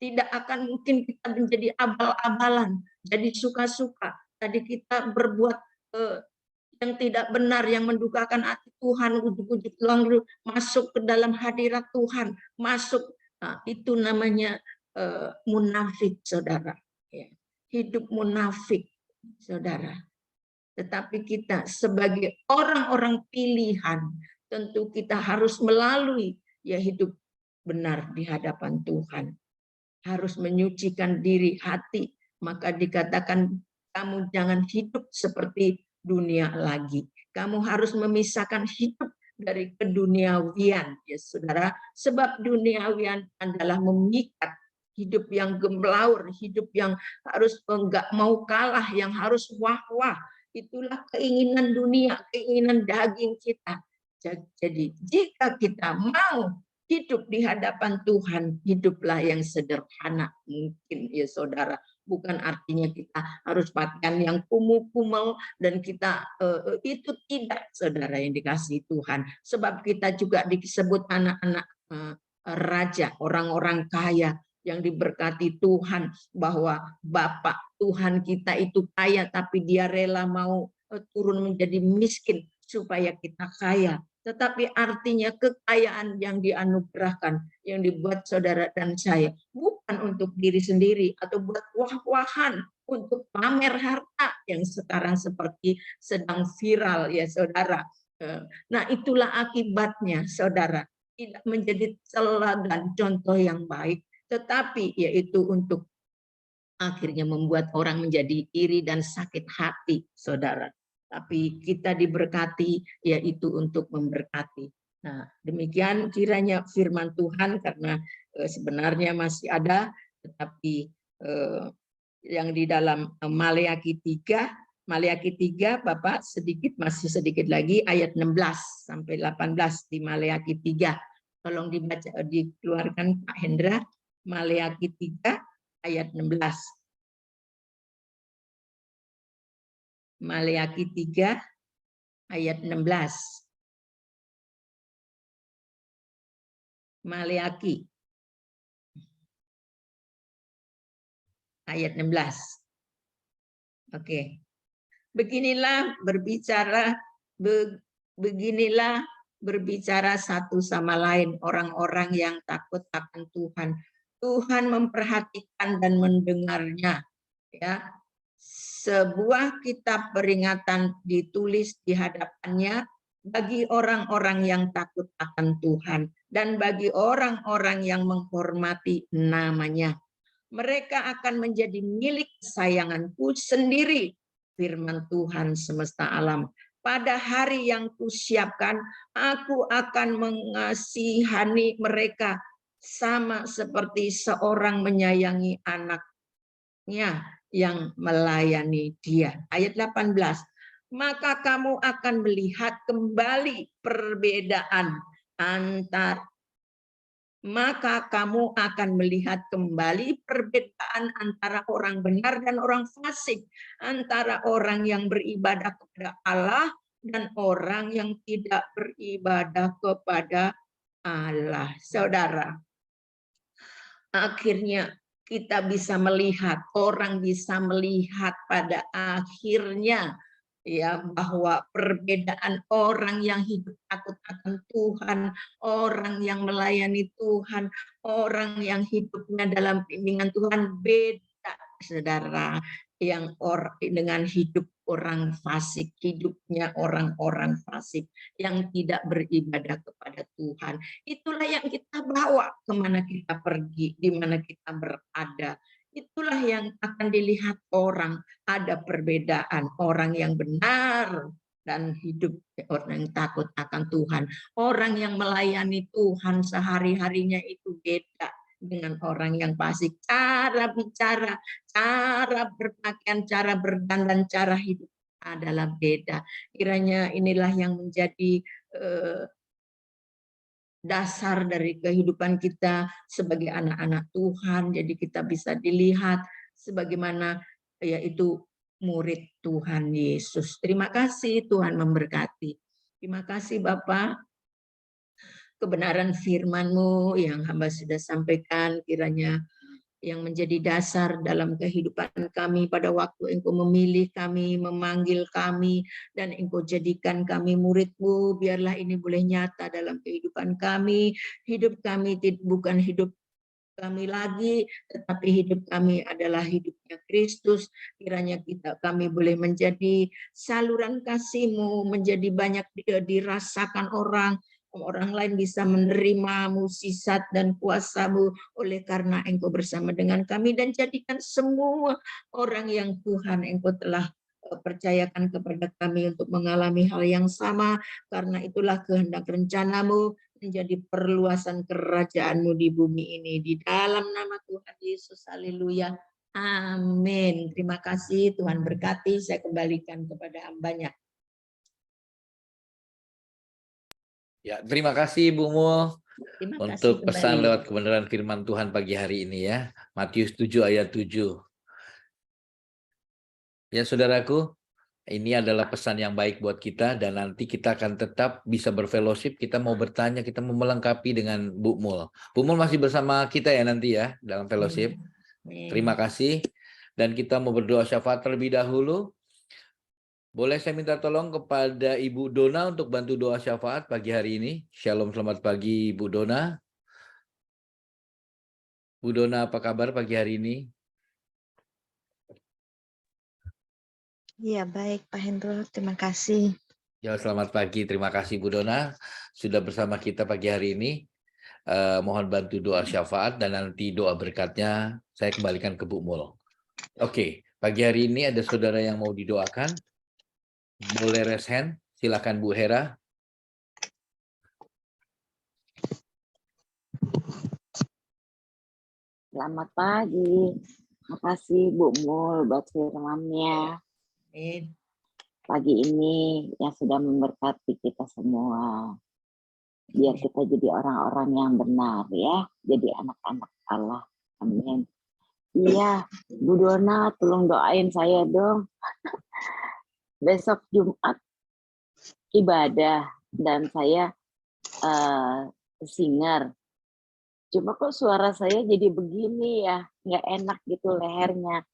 Tidak akan mungkin kita menjadi abal-abalan, jadi suka-suka. Tadi kita berbuat yang tidak benar, yang mendukakan hati Tuhan, ujuk-ujuk langsung masuk ke dalam hadirat Tuhan, masuk. Nah, itu namanya munafik, saudara. Ya. Hidup munafik, saudara. Tetapi kita sebagai orang-orang pilihan, tentu kita harus melalui ya hidup benar di hadapan Tuhan. Harus menyucikan diri, hati. Maka dikatakan kamu jangan hidup seperti dunia lagi. Kamu harus memisahkan hidup dari keduniawian, ya saudara. Sebab duniawian adalah memikat, hidup yang gemblaur, hidup yang harus enggak mau kalah, yang harus wah-wah. Itulah keinginan dunia, keinginan daging kita. Jadi jika kita mau hidup di hadapan Tuhan, hiduplah yang sederhana mungkin, ya saudara. bukan artinya kita harus pakaian yang kumuh-kumel dan kita itu tidak, saudara yang dikasihi Tuhan. Sebab kita juga disebut anak-anak raja, orang-orang kaya yang diberkati Tuhan, bahwa Bapak Tuhan kita itu kaya tapi dia rela mau turun menjadi miskin supaya kita kaya. Tetapi artinya kekayaan yang dianugerahkan, yang dibuat saudara dan saya, bukan untuk diri sendiri atau buat wah-wahan, untuk pamer harta yang sekarang seperti sedang viral ya saudara. Nah itulah akibatnya saudara, tidak menjadi teladan contoh yang baik, tetapi yaitu untuk akhirnya membuat orang menjadi iri dan sakit hati saudara. Tapi kita diberkati yaitu untuk memberkati. Nah, demikian kiranya firman Tuhan, karena sebenarnya masih ada, tetapi yang di dalam Maleakhi 3, Bapak masih sedikit lagi ayat 16 sampai 18 di Maleakhi 3. Tolong dibaca, dikeluarkan Pak Hendra, Maleakhi 3 ayat 16. Maleakhi 3 ayat 16. Maleakhi ayat 16. Oke. Beginilah berbicara satu sama lain orang-orang yang takut akan Tuhan. Tuhan memperhatikan dan mendengarnya, ya. Sebuah kitab peringatan ditulis di hadapannya bagi orang-orang yang takut akan Tuhan dan bagi orang-orang yang menghormati namanya. Mereka akan menjadi milik kesayanganku sendiri, firman Tuhan semesta alam. Pada hari yang kusiapkan, aku akan mengasihani mereka sama seperti seorang menyayangi anaknya yang melayani dia. Ayat 18. Maka kamu akan melihat kembali perbedaan antara orang benar dan orang fasik, antara orang yang beribadah kepada Allah dan orang yang tidak beribadah kepada Allah. Saudara, akhirnya kita bisa melihat, orang bisa melihat pada akhirnya ya, bahwa perbedaan orang yang hidup takut akan Tuhan, orang yang melayani Tuhan, orang yang hidupnya dalam bimbingan Tuhan beda, saudara, yang dengan hidup orang fasik, hidupnya orang-orang fasik yang tidak beribadah kepada Tuhan. Itulah yang kita bawa kemana kita pergi, di mana kita berada. Itulah yang akan dilihat orang. Ada perbedaan orang yang benar dan hidup orang yang takut akan Tuhan. Orang yang melayani Tuhan sehari-harinya itu beda dengan orang yang fasik. Cara bicara, cara berpakaian, cara berdandan, cara hidup adalah beda. Kiranya inilah yang menjadi dasar dari kehidupan kita sebagai anak-anak Tuhan. Jadi kita bisa dilihat sebagaimana yaitu murid Tuhan Yesus. Terima kasih, Tuhan memberkati. Terima kasih Bapak. Kebenaran firman-Mu yang hamba sudah sampaikan kiranya yang menjadi dasar dalam kehidupan kami pada waktu Engkau memilih kami, memanggil kami, dan Engkau jadikan kami murid-Mu. Biarlah ini boleh nyata dalam kehidupan kami. Hidup kami bukan hidup kami lagi, tetapi hidup kami adalah hidupnya Kristus. Kiranya kami boleh menjadi saluran kasih-Mu, menjadi banyak dirasakan orang lain bisa menerima mukjizat dan kuasa-Mu oleh karena Engkau bersama dengan kami, dan jadikan semua orang yang Tuhan Engkau telah percayakan kepada kami untuk mengalami hal yang sama, karena itulah kehendak rencana-Mu menjadi perluasan kerajaan-Mu di bumi ini, di dalam nama Tuhan Yesus. Haleluya. Amin. Terima kasih, Tuhan berkati. Saya kembalikan kepada hambanya. Ya, terima kasih Ibu Mul untuk pesan kembali. lewat kebenaran firman Tuhan pagi hari ini ya. Matius 7 ayat 7. Ya saudaraku, ini adalah pesan yang baik buat kita dan nanti kita akan tetap bisa berfellowship. Kita mau bertanya, kita mau melengkapi dengan Bu Mul. Bu Mul masih bersama kita ya nanti ya dalam fellowship. Terima kasih. Dan kita mau berdoa syafaat terlebih dahulu. Boleh saya minta tolong kepada Ibu Dona untuk bantu doa syafaat pagi hari ini. Shalom, selamat pagi Bu Dona. Bu Dona, apa kabar pagi hari ini? Iya, baik Pak Hendro, terima kasih. Ya, selamat pagi. Terima kasih Bu Dona sudah bersama kita pagi hari ini. Mohon bantu doa syafaat dan nanti doa berkatnya saya kembalikan ke Bu Mul. Oke, pagi hari ini ada saudara yang mau didoakan. Boleh raise hand? Silakan Bu Hera. Selamat pagi. Makasih Bu Mul buat firman-Nya Amin. pagi ini yang sudah memberkati kita semua. Biar kita jadi orang-orang yang benar ya, jadi anak-anak Allah. Amin. Iya, Bu Dona tolong doain saya dong. Besok Jumat ibadah dan saya singer. Cuma kok suara saya jadi begini ya, nggak enak gitu lehernya.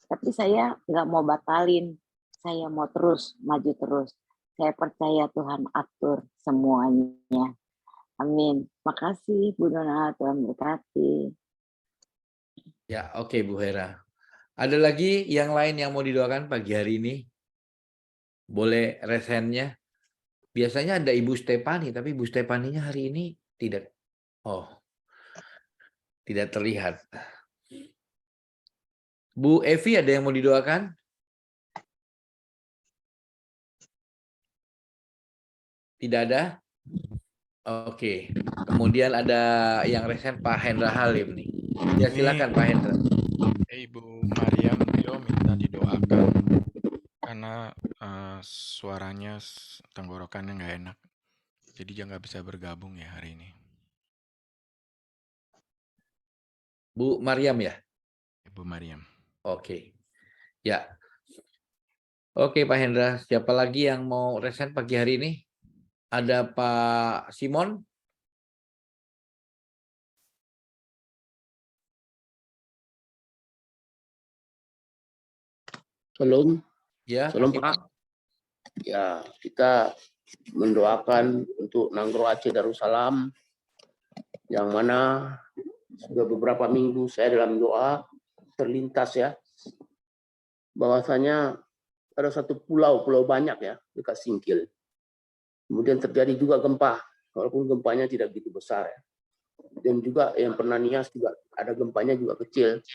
Tapi saya nggak mau batalin, saya mau terus, maju terus. Saya percaya Tuhan atur semuanya. Amin. Makasih Bu Dona, Tuhan berkati. Ya, oke Bu Hera. Ada lagi yang lain yang mau didoakan pagi hari ini? Boleh raise hand-nya? Biasanya ada Ibu Stefani, tapi Ibu Stefaninya hari ini tidak. Oh, tidak terlihat. Bu Evi ada yang mau didoakan? Tidak ada? Oke. Kemudian ada yang resen Pak Hendra Halim nih. Ya silakan Pak Hendra. Ibu Mariam Rio minta didoakan karena suaranya tenggorokannya nggak enak. Jadi dia nggak bisa bergabung ya hari ini. Bu Mariam ya? Ibu Mariam. Oke. Ya. Oke Pak Hendra, siapa lagi yang mau resen pagi hari ini? Ada Pak Simon? Shalom, Ya, Shalom Pak Simon. Pak. Ya, kita mendoakan untuk Nanggro Aceh Darussalam, yang mana sudah beberapa minggu saya dalam doa terlintas ya, bahwasanya ada satu pulau banyak ya dekat Singkil. Kemudian terjadi juga gempa, walaupun gempanya tidak begitu besar ya. Dan juga yang pernah Nias juga ada gempanya juga kecil.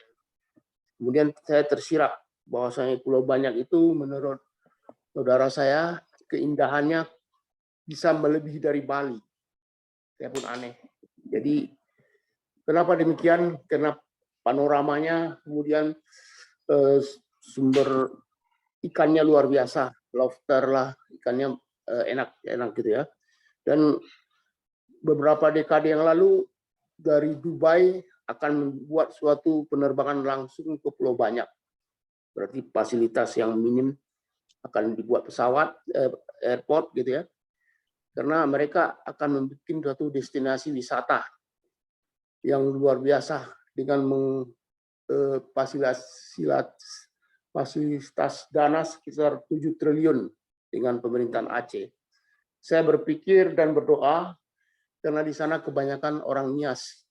Kemudian saya tersirat bahwasanya pulau banyak itu menurut saudara saya keindahannya bisa melebihi dari Bali. Saya pun aneh. Jadi kenapa demikian? Karena panoramanya, kemudian sumber ikannya luar biasa, lobster lah, ikannya enak gitu ya. Dan beberapa dekade yang lalu dari Dubai akan membuat suatu penerbangan langsung ke Pulau Banyak. Berarti fasilitas yang minim akan dibuat pesawat, airport gitu ya. Karena mereka akan membuat suatu destinasi wisata yang luar biasa dengan fasilitas dana sekitar 7 triliun dengan pemerintahan Aceh. Saya berpikir dan berdoa karena di sana kebanyakan orang Nias.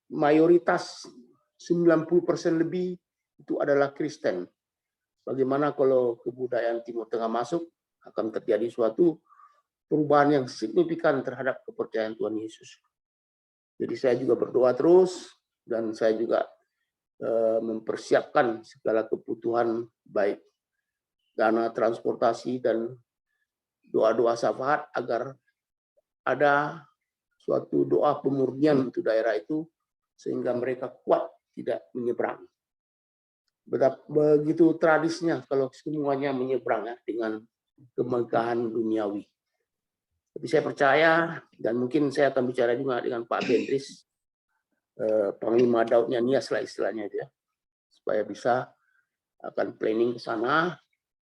Mayoritas 90% lebih itu adalah Kristen. Bagaimana kalau kebudayaan Timur Tengah masuk, akan terjadi suatu perubahan yang signifikan terhadap kepercayaan Tuhan Yesus. Jadi saya juga berdoa terus, dan saya juga mempersiapkan segala kebutuhan, baik dana transportasi dan doa-doa syafaat agar ada suatu doa pemurnian untuk daerah itu, sehingga mereka kuat tidak menyeberang. Begitu tradisinya kalau semuanya menyeberang ya, dengan kemegahan duniawi. Tapi saya percaya, dan mungkin saya akan bicara juga dengan Pak Bendris, Panglima Daudnya Nias lah istilahnya itu ya, supaya bisa akan planning ke sana,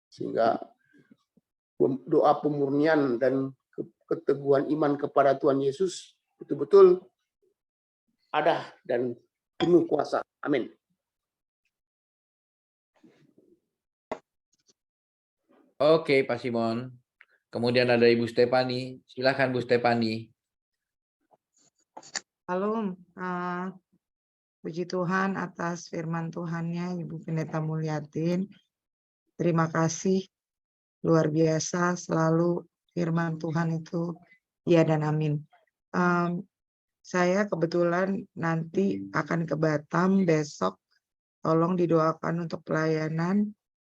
sehingga doa pemurnian dan keteguhan iman kepada Tuhan Yesus betul-betul ada dan penuh kuasa. Amin. Oke, Pak Simon. Kemudian ada Ibu Stefani. Silakan Bu Stefani. Halo, puji Tuhan atas firman Tuhannya, Ibu Pendeta Mulyatin. Terima kasih, luar biasa selalu firman Tuhan itu ya dan amin. Saya kebetulan nanti akan ke Batam besok, tolong didoakan untuk pelayanan,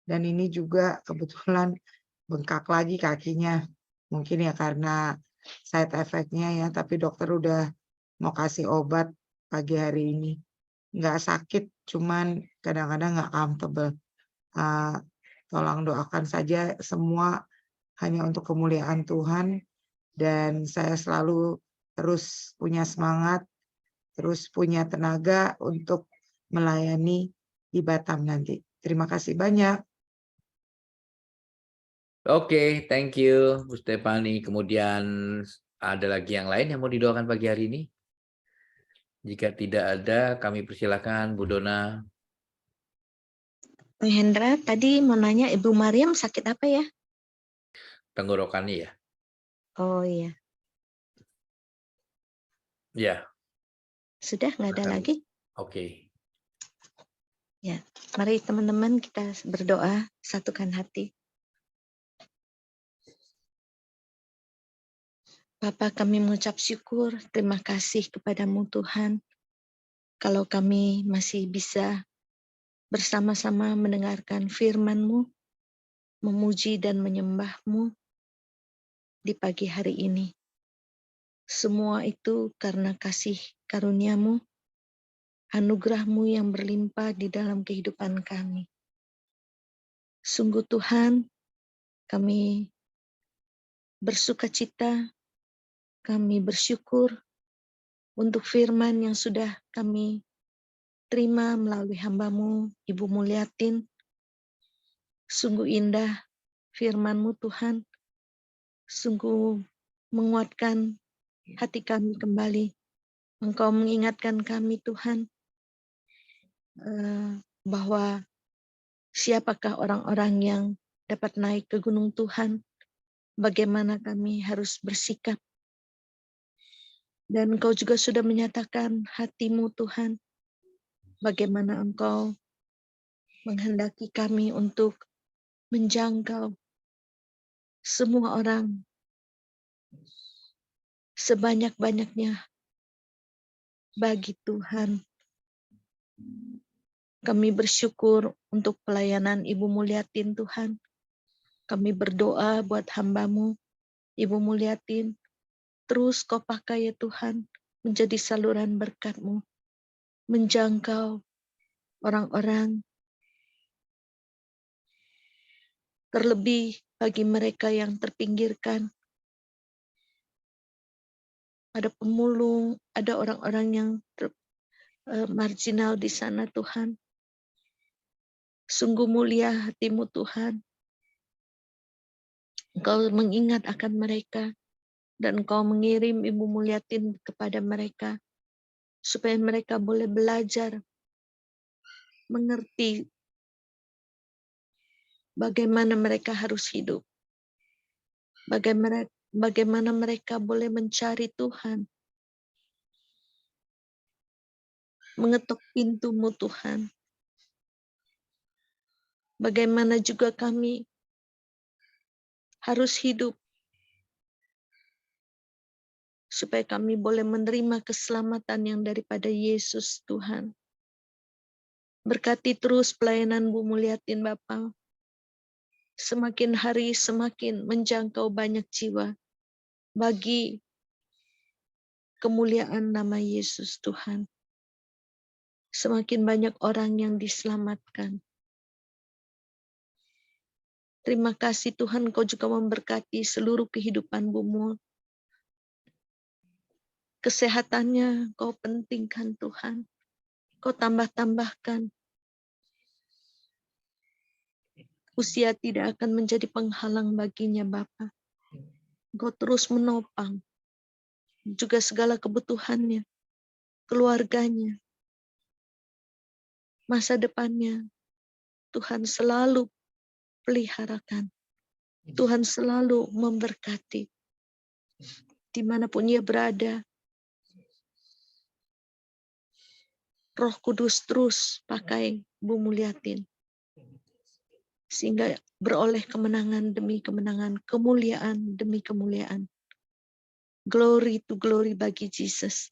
dan ini juga kebetulan bengkak lagi kakinya. Mungkin ya karena side effect-nya ya, tapi dokter udah mau kasih obat pagi hari ini. Nggak sakit, cuman kadang-kadang nggak comfortable. Tolong doakan saja semua hanya untuk kemuliaan Tuhan, dan saya selalu terus punya semangat, terus punya tenaga untuk melayani di Batam nanti. Terima kasih banyak. Oke, thank you Bu Stefani. Kemudian ada lagi yang lain yang mau didoakan pagi hari ini? Jika tidak ada, kami persilakan Bu Dona. Pak Hendra, tadi mau nanya Ibu Mariam sakit apa ya? Tenggorokannya ya? Oh iya, Ya, sudah nggak ada lagi? oke. Ya, mari teman-teman kita berdoa, satukan hati. Bapa, kami mengucap syukur, terima kasih kepadamu Tuhan. Kalau kami masih bisa bersama-sama mendengarkan firman-Mu, memuji dan menyembah-Mu di pagi hari ini. Semua itu karena kasih karunia-Mu, anugerah-Mu yang berlimpah di dalam kehidupan kami. Sungguh Tuhan, kami bersukacita, kami bersyukur untuk firman yang sudah kami terima melalui hamba-Mu, Ibu Mulyatin. Sungguh indah firman-Mu Tuhan, sungguh menguatkan hati kami kembali. Engkau mengingatkan kami Tuhan, bahwa siapakah orang-orang yang dapat naik ke gunung Tuhan, bagaimana kami harus bersikap. Dan Engkau juga sudah menyatakan hati-Mu Tuhan, bagaimana Engkau menghendaki kami untuk menjangkau semua orang sebanyak-banyaknya bagi Tuhan. Kami bersyukur untuk pelayanan Ibu Mulyatin Tuhan. Kami berdoa buat hamba-Mu, Ibu Mulyatin. Terus Kau pakai ya Tuhan, menjadi saluran berkat-Mu, menjangkau orang-orang, terlebih bagi mereka yang terpinggirkan. Ada pemulung, ada orang-orang yang marginal di sana Tuhan. Sungguh mulia hati-Mu Tuhan. Engkau mengingat akan mereka, dan Engkau mengirim Ibu Mulyatin kepada mereka, supaya mereka boleh belajar, mengerti bagaimana mereka harus hidup, bagaimana mereka boleh mencari Tuhan, mengetuk pintu-Mu Tuhan. Bagaimana juga kami harus hidup, supaya kami boleh menerima keselamatan yang daripada Yesus Tuhan. Berkati terus pelayanan Bu Mulyatin Bapa. Semakin hari semakin menjangkau banyak jiwa bagi kemuliaan nama Yesus Tuhan. Semakin banyak orang yang diselamatkan. Terima kasih Tuhan, Kau juga memberkati seluruh kehidupan Bu Mul. Kesehatannya Kau pentingkan Tuhan. Kau tambah-tambahkan. Usia tidak akan menjadi penghalang baginya, Bapa. Engkau terus menopang juga segala kebutuhannya, keluarganya, masa depannya. Tuhan selalu peliharakan. Tuhan selalu memberkati. Dimanapun ia berada, Roh Kudus terus pakai Bu Mulyatin. Sehingga beroleh kemenangan demi kemenangan, kemuliaan demi kemuliaan. Glory to glory bagi Yesus.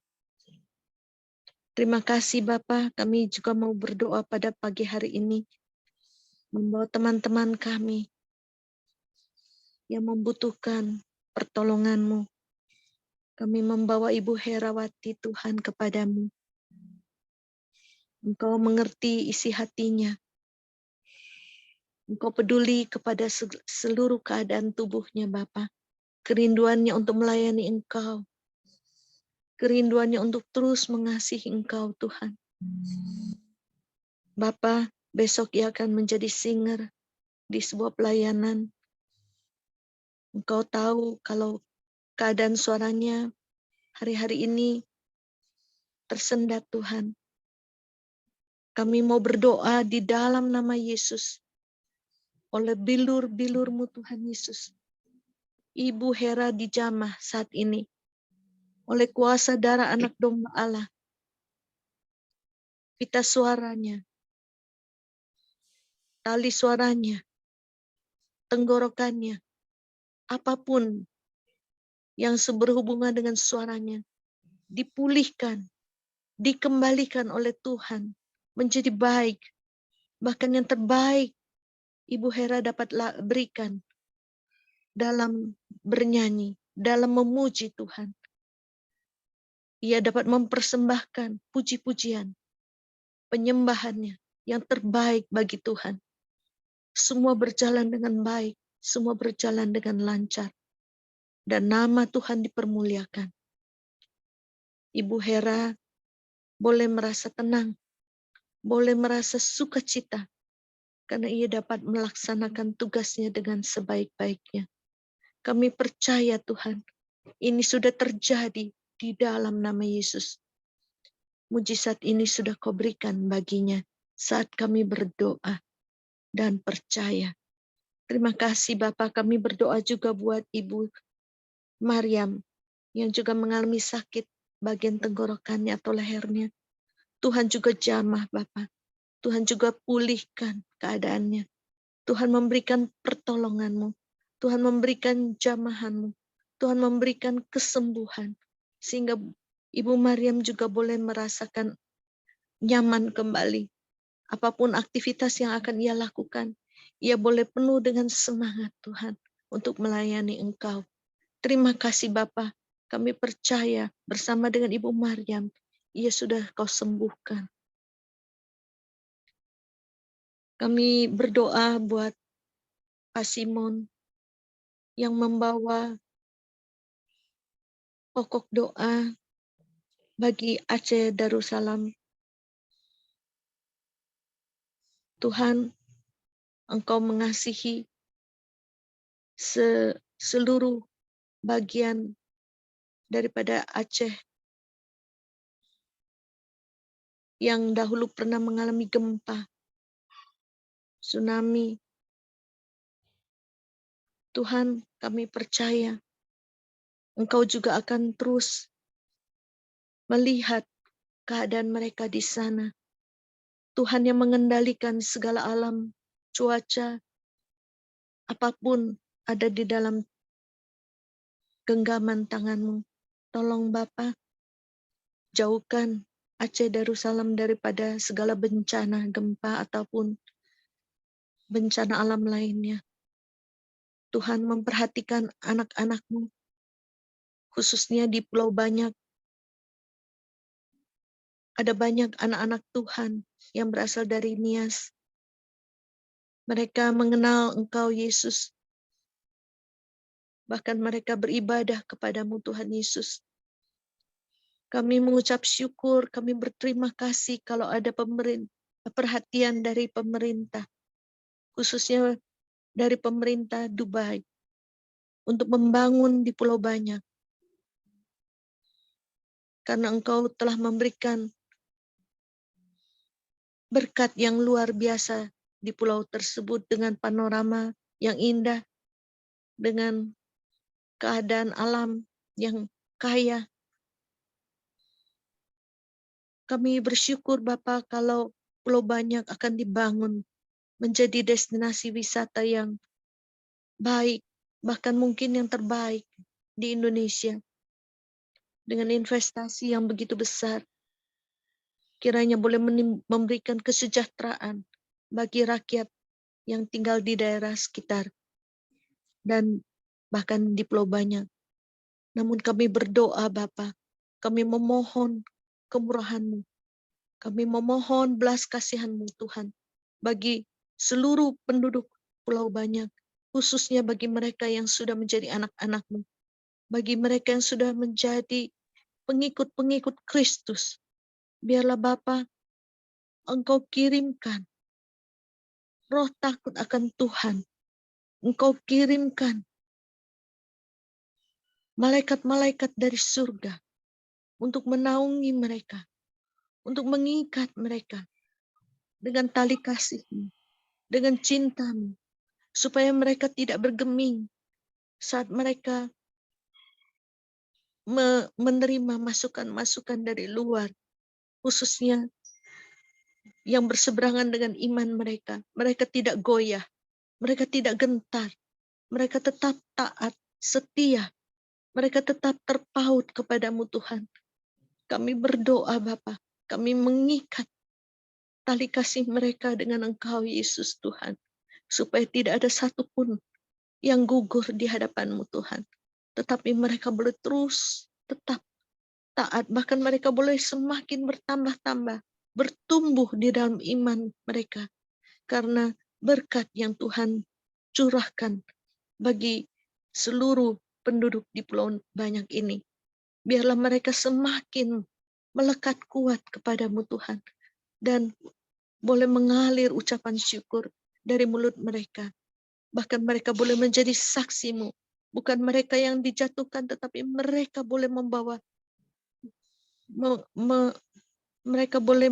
Terima kasih Bapa, kami juga mau berdoa pada pagi hari ini. Membawa teman-teman kami yang membutuhkan pertolongan-Mu. Kami membawa Ibu Herawati Tuhan kepadamu. Engkau mengerti isi hatinya. Engkau peduli kepada seluruh keadaan tubuhnya Bapa. Kerinduannya untuk melayani Engkau. Kerinduannya untuk terus mengasihi Engkau Tuhan. Bapa, besok ia akan menjadi singer di sebuah pelayanan. Engkau tahu kalau keadaan suaranya hari-hari ini tersendat Tuhan. Kami mau berdoa di dalam nama Yesus. Oleh bilur-bilur-Mu Tuhan Yesus. Ibu Hera dijamah saat ini. Oleh kuasa darah anak domba Allah. Pita suaranya. Tali suaranya. Tenggorokannya. Apapun yang berhubungan dengan suaranya. Dipulihkan. Dikembalikan oleh Tuhan. Menjadi baik. Bahkan yang terbaik. Ibu Hera dapat berikan. Dalam bernyanyi. Dalam memuji Tuhan. Ia dapat mempersembahkan puji-pujian, penyembahannya yang terbaik bagi Tuhan. Semua berjalan dengan baik, semua berjalan dengan lancar. Dan nama Tuhan dipermuliakan. Ibu Hera boleh merasa tenang, boleh merasa sukacita, karena ia dapat melaksanakan tugasnya dengan sebaik-baiknya. Kami percaya Tuhan, ini sudah terjadi di dalam nama Yesus. Mujizat ini sudah Kau berikan baginya saat kami berdoa dan percaya. Terima kasih Bapa, kami berdoa juga buat Ibu Maryam yang juga mengalami sakit bagian tenggorokannya atau lehernya. Tuhan juga jamah Bapa. Tuhan juga pulihkan keadaannya. Tuhan memberikan pertolongan-Mu. Tuhan memberikan jamahan-Mu. Tuhan memberikan kesembuhan. Sehingga Ibu Maryam juga boleh merasakan nyaman kembali. Apapun aktivitas yang akan ia lakukan, ia boleh penuh dengan semangat Tuhan untuk melayani Engkau. Terima kasih Bapa, kami percaya bersama dengan Ibu Maryam, ia sudah Kau sembuhkan. Kami berdoa buat Pak Simon yang membawa pokok doa bagi Aceh Darussalam. Tuhan, Engkau mengasihi seluruh bagian daripada Aceh yang dahulu pernah mengalami gempa, tsunami. Tuhan, kami percaya Engkau juga akan terus melihat keadaan mereka di sana. Tuhan yang mengendalikan segala alam, cuaca, apapun ada di dalam genggaman tangan-Mu. Tolong Bapa, jauhkan Aceh Darussalam daripada segala bencana, gempa, ataupun bencana alam lainnya. Tuhan memperhatikan anak-anak-Mu, khususnya di Pulau Banyak. Ada banyak anak-anak Tuhan yang berasal dari Nias. Mereka mengenal Engkau Yesus. Bahkan mereka beribadah kepadamu Tuhan Yesus. Kami mengucap syukur, kami berterima kasih kalau ada perhatian dari pemerintah. Khususnya dari pemerintah Dubai untuk membangun di Pulau Banyak. Karena Engkau telah memberikan berkat yang luar biasa di pulau tersebut dengan panorama yang indah, dengan keadaan alam yang kaya. Kami bersyukur Bapa kalau Pulau Banyak akan dibangun menjadi destinasi wisata yang baik, bahkan mungkin yang terbaik di Indonesia. Dengan investasi yang begitu besar, kiranya boleh memberikan kesejahteraan bagi rakyat yang tinggal di daerah sekitar dan bahkan di Pulau Banyak. Namun kami berdoa Bapa, kami memohon kemurahan-Mu, kami memohon belas kasihan-Mu Tuhan bagi seluruh penduduk Pulau Banyak, khususnya bagi mereka yang sudah menjadi anak-anak-Mu, bagi mereka yang sudah menjadi pengikut-pengikut Kristus. Biarlah Bapa, Engkau kirimkan roh takut akan Tuhan. Engkau kirimkan malaikat-malaikat dari surga untuk menaungi mereka, untuk mengikat mereka dengan tali kasih-Mu, dengan cinta-Mu, supaya mereka tidak bergeming saat mereka menerima masukan-masukan dari luar, khususnya yang berseberangan dengan iman mereka. Mereka tidak goyah, mereka tidak gentar, mereka tetap taat, setia, mereka tetap terpaut kepadamu Tuhan. Kami berdoa Bapa, kami mengikat tali kasih mereka dengan Engkau Yesus Tuhan, supaya tidak ada satupun yang gugur di hadapan-Mu Tuhan. Tetapi mereka boleh terus tetap taat, bahkan mereka boleh semakin bertambah-tambah, bertumbuh di dalam iman mereka, karena berkat yang Tuhan curahkan bagi seluruh penduduk di Pulau Banyak ini. Biarlah mereka semakin melekat kuat kepadamu Tuhan, dan boleh mengalir ucapan syukur dari mulut mereka. Bahkan mereka boleh menjadi saksi-Mu. Bukan mereka yang dijatuhkan, tetapi mereka boleh membawa, mereka boleh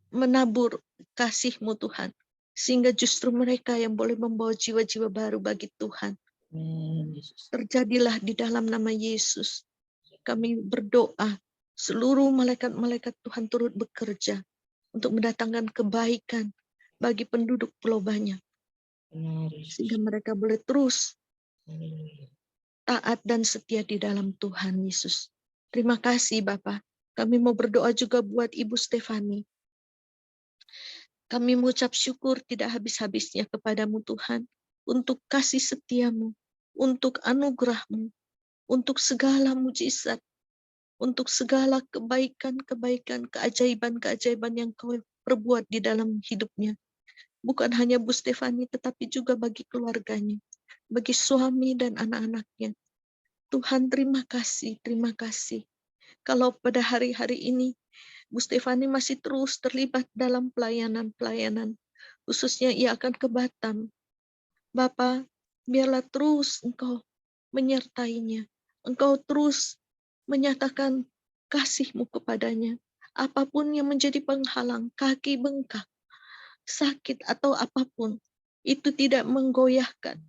menabur kasih-Mu Tuhan. Sehingga justru mereka yang boleh membawa jiwa-jiwa baru bagi Tuhan. Terjadilah di dalam nama Yesus. Kami berdoa, seluruh malaikat-malaikat Tuhan turut bekerja untuk mendatangkan kebaikan bagi penduduk Pulau Banyak. Sehingga mereka boleh terus taat dan setia di dalam Tuhan Yesus. Terima kasih Bapa. Kami mau berdoa juga buat Ibu Stefani. Kami mengucap syukur tidak habis-habisnya kepadamu Tuhan, untuk kasih setiamu, untuk anugerahmu, untuk segala mujizat, untuk segala kebaikan-kebaikan, keajaiban-keajaiban yang Kau perbuat di dalam hidupnya. Bukan hanya Bu Stefani, tetapi juga bagi keluarganya, bagi suami dan anak-anaknya. Tuhan terima kasih, terima kasih. Kalau pada hari-hari ini, Bu Stefani masih terus terlibat dalam pelayanan-pelayanan, khususnya ia akan ke Batam. Bapa, biarlah terus Engkau menyertainya. Engkau terus menyatakan kasih-Mu kepadanya. Apapun yang menjadi penghalang, kaki bengkak, sakit atau apapun, itu tidak menggoyahkan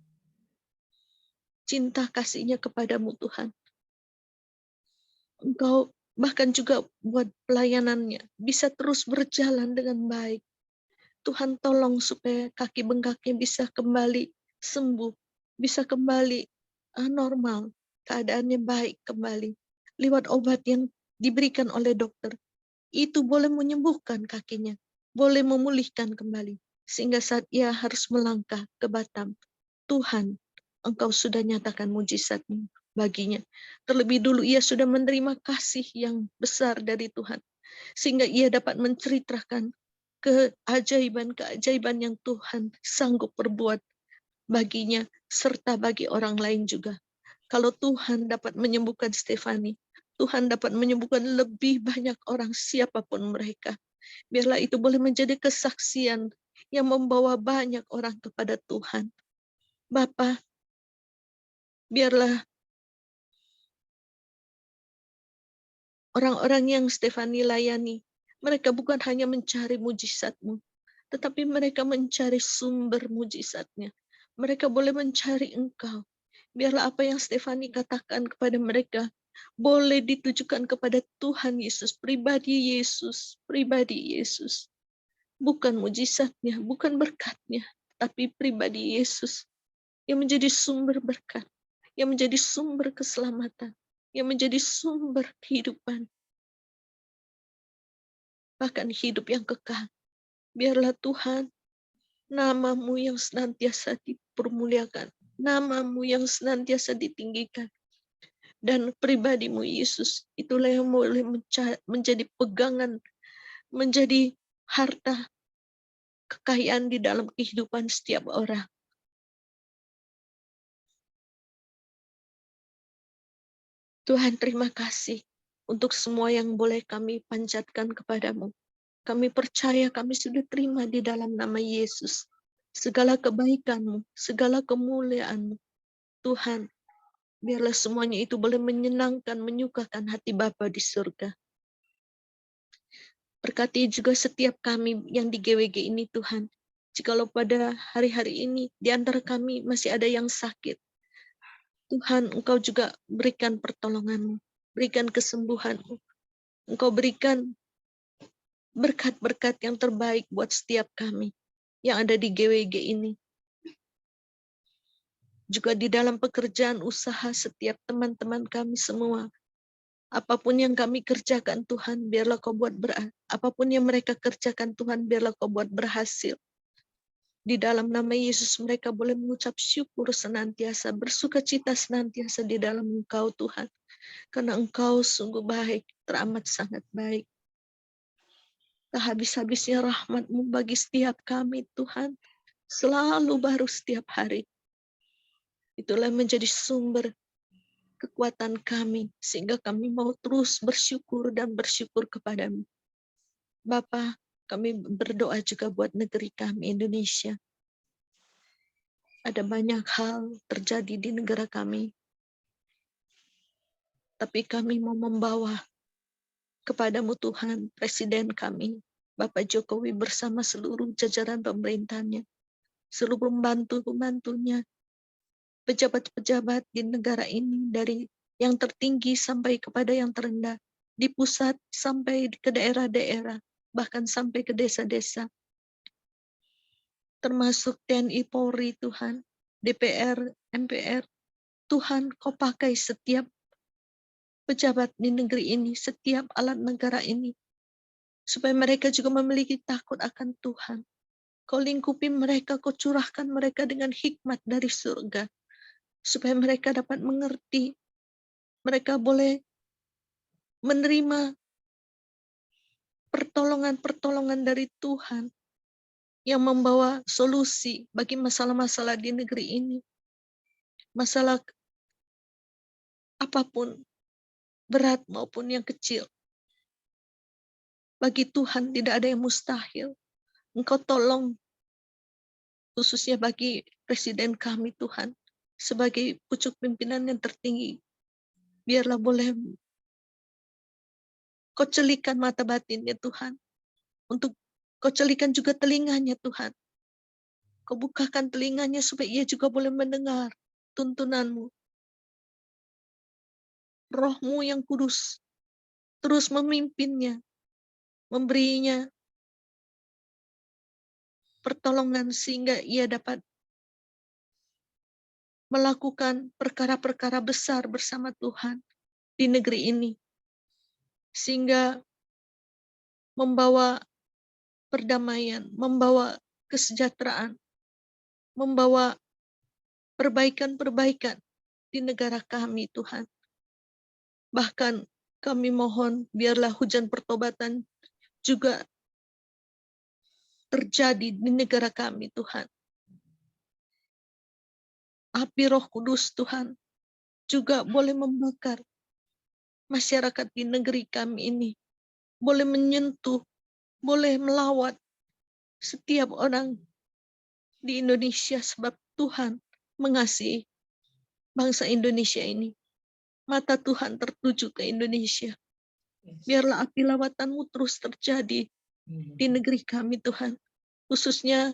cinta kasih-Nya kepadamu Tuhan. Engkau bahkan juga buat pelayanannya bisa terus berjalan dengan baik. Tuhan tolong supaya kaki bengkaknya bisa kembali sembuh, bisa kembali normal, keadaannya baik kembali. Lewat obat yang diberikan oleh dokter, itu boleh menyembuhkan kakinya, boleh memulihkan kembali. Sehingga saat ia harus melangkah ke Batam, Tuhan, Engkau sudah nyatakan mujizat-Mu baginya. Terlebih dulu ia sudah menerima kasih yang besar dari Tuhan, sehingga ia dapat menceritakan keajaiban-keajaiban yang Tuhan sanggup perbuat baginya, serta bagi orang lain juga. Kalau Tuhan dapat menyembuhkan Stefani, Tuhan dapat menyembuhkan lebih banyak orang siapapun mereka. Biarlah itu boleh menjadi kesaksian yang membawa banyak orang kepada Tuhan. Bapa, biarlah orang-orang yang Stefani layani, mereka bukan hanya mencari mujizat-Mu, tetapi mereka mencari sumber mujizatnya. Mereka boleh mencari Engkau. Biarlah apa yang Stefani katakan kepada mereka boleh ditujukan kepada Tuhan Yesus, pribadi Yesus, pribadi Yesus. Bukan mujizatnya, bukan berkatnya, tapi pribadi Yesus yang menjadi sumber berkat, yang menjadi sumber keselamatan, yang menjadi sumber kehidupan, bahkan hidup yang kekal. Biarlah Tuhan, nama-Mu yang senantiasa dipermuliakan, nama-Mu yang senantiasa ditinggikan, dan pribadi-Mu Yesus, itulah yang boleh menjadi pegangan, menjadi harta kekayaan di dalam kehidupan setiap orang. Tuhan, terima kasih untuk semua yang boleh kami panjatkan kepadamu. Kami percaya kami sudah terima di dalam nama Yesus. Segala kebaikan-Mu, segala kemuliaan-Mu. Tuhan, biarlah semuanya itu boleh menyenangkan, menyukakan hati Bapa di surga. Berkati juga setiap kami yang di GWG ini, Tuhan. Jikalau pada hari-hari ini di antara kami masih ada yang sakit, Tuhan, Engkau juga berikan pertolongan-Mu, berikan kesembuhan-Mu. Engkau berikan berkat-berkat yang terbaik buat setiap kami yang ada di GWG ini. Juga di dalam pekerjaan usaha setiap teman-teman kami semua. Apapun yang kami kerjakan, Tuhan, biarlah Kau buat apapun yang mereka kerjakan, Tuhan, biarlah Kau buat berhasil. Di dalam nama Yesus mereka boleh mengucap syukur senantiasa, bersukacita senantiasa di dalam Engkau, Tuhan. Karena Engkau sungguh baik, teramat sangat baik. Tak habis-habisnya rahmat-Mu bagi setiap kami, Tuhan. Selalu baru setiap hari. Itulah menjadi sumber kekuatan kami, sehingga kami mau terus bersyukur dan bersyukur kepadamu. Bapa, kami berdoa juga buat negeri kami, Indonesia. Ada banyak hal terjadi di negara kami. Tapi kami mau membawa kepadamu Tuhan, Presiden kami, Bapak Jokowi bersama seluruh jajaran pemerintahannya, seluruh pembantu-pembantunya, pejabat-pejabat di negara ini, dari yang tertinggi sampai kepada yang terendah, di pusat sampai ke daerah-daerah, bahkan sampai ke desa-desa, termasuk TNI Polri, Tuhan, DPR, MPR. Tuhan, Kau pakai setiap pejabat di negeri ini, setiap alat negara ini, supaya mereka juga memiliki takut akan Tuhan. Kau lingkupi mereka, Kau curahkan mereka dengan hikmat dari surga, supaya mereka dapat mengerti, mereka boleh menerima pertolongan-pertolongan dari Tuhan yang membawa solusi bagi masalah-masalah di negeri ini. Masalah apapun, berat maupun yang kecil. Bagi Tuhan tidak ada yang mustahil. Engkau tolong, khususnya bagi Presiden kami, Tuhan, sebagai pucuk pimpinan yang tertinggi. Biarlah boleh Kau celikan mata batinnya, Tuhan. Untuk Kau celikan juga telinganya, Tuhan. Kau bukakan telinganya supaya ia juga boleh mendengar tuntunan-Mu. Roh-Mu yang kudus terus memimpinnya, memberinya pertolongan sehingga ia dapat melakukan perkara-perkara besar bersama Tuhan di negeri ini. Sehingga membawa perdamaian, membawa kesejahteraan, membawa perbaikan-perbaikan di negara kami, Tuhan. Bahkan kami mohon biarlah hujan pertobatan juga terjadi di negara kami, Tuhan. Api Roh Kudus, Tuhan, juga boleh membakar masyarakat di negeri kami ini. Boleh menyentuh, boleh melawat setiap orang di Indonesia, sebab Tuhan mengasihi bangsa Indonesia ini. Mata Tuhan tertuju ke Indonesia. Biarlah api lawatan-Mu terus terjadi di negeri kami, Tuhan. Khususnya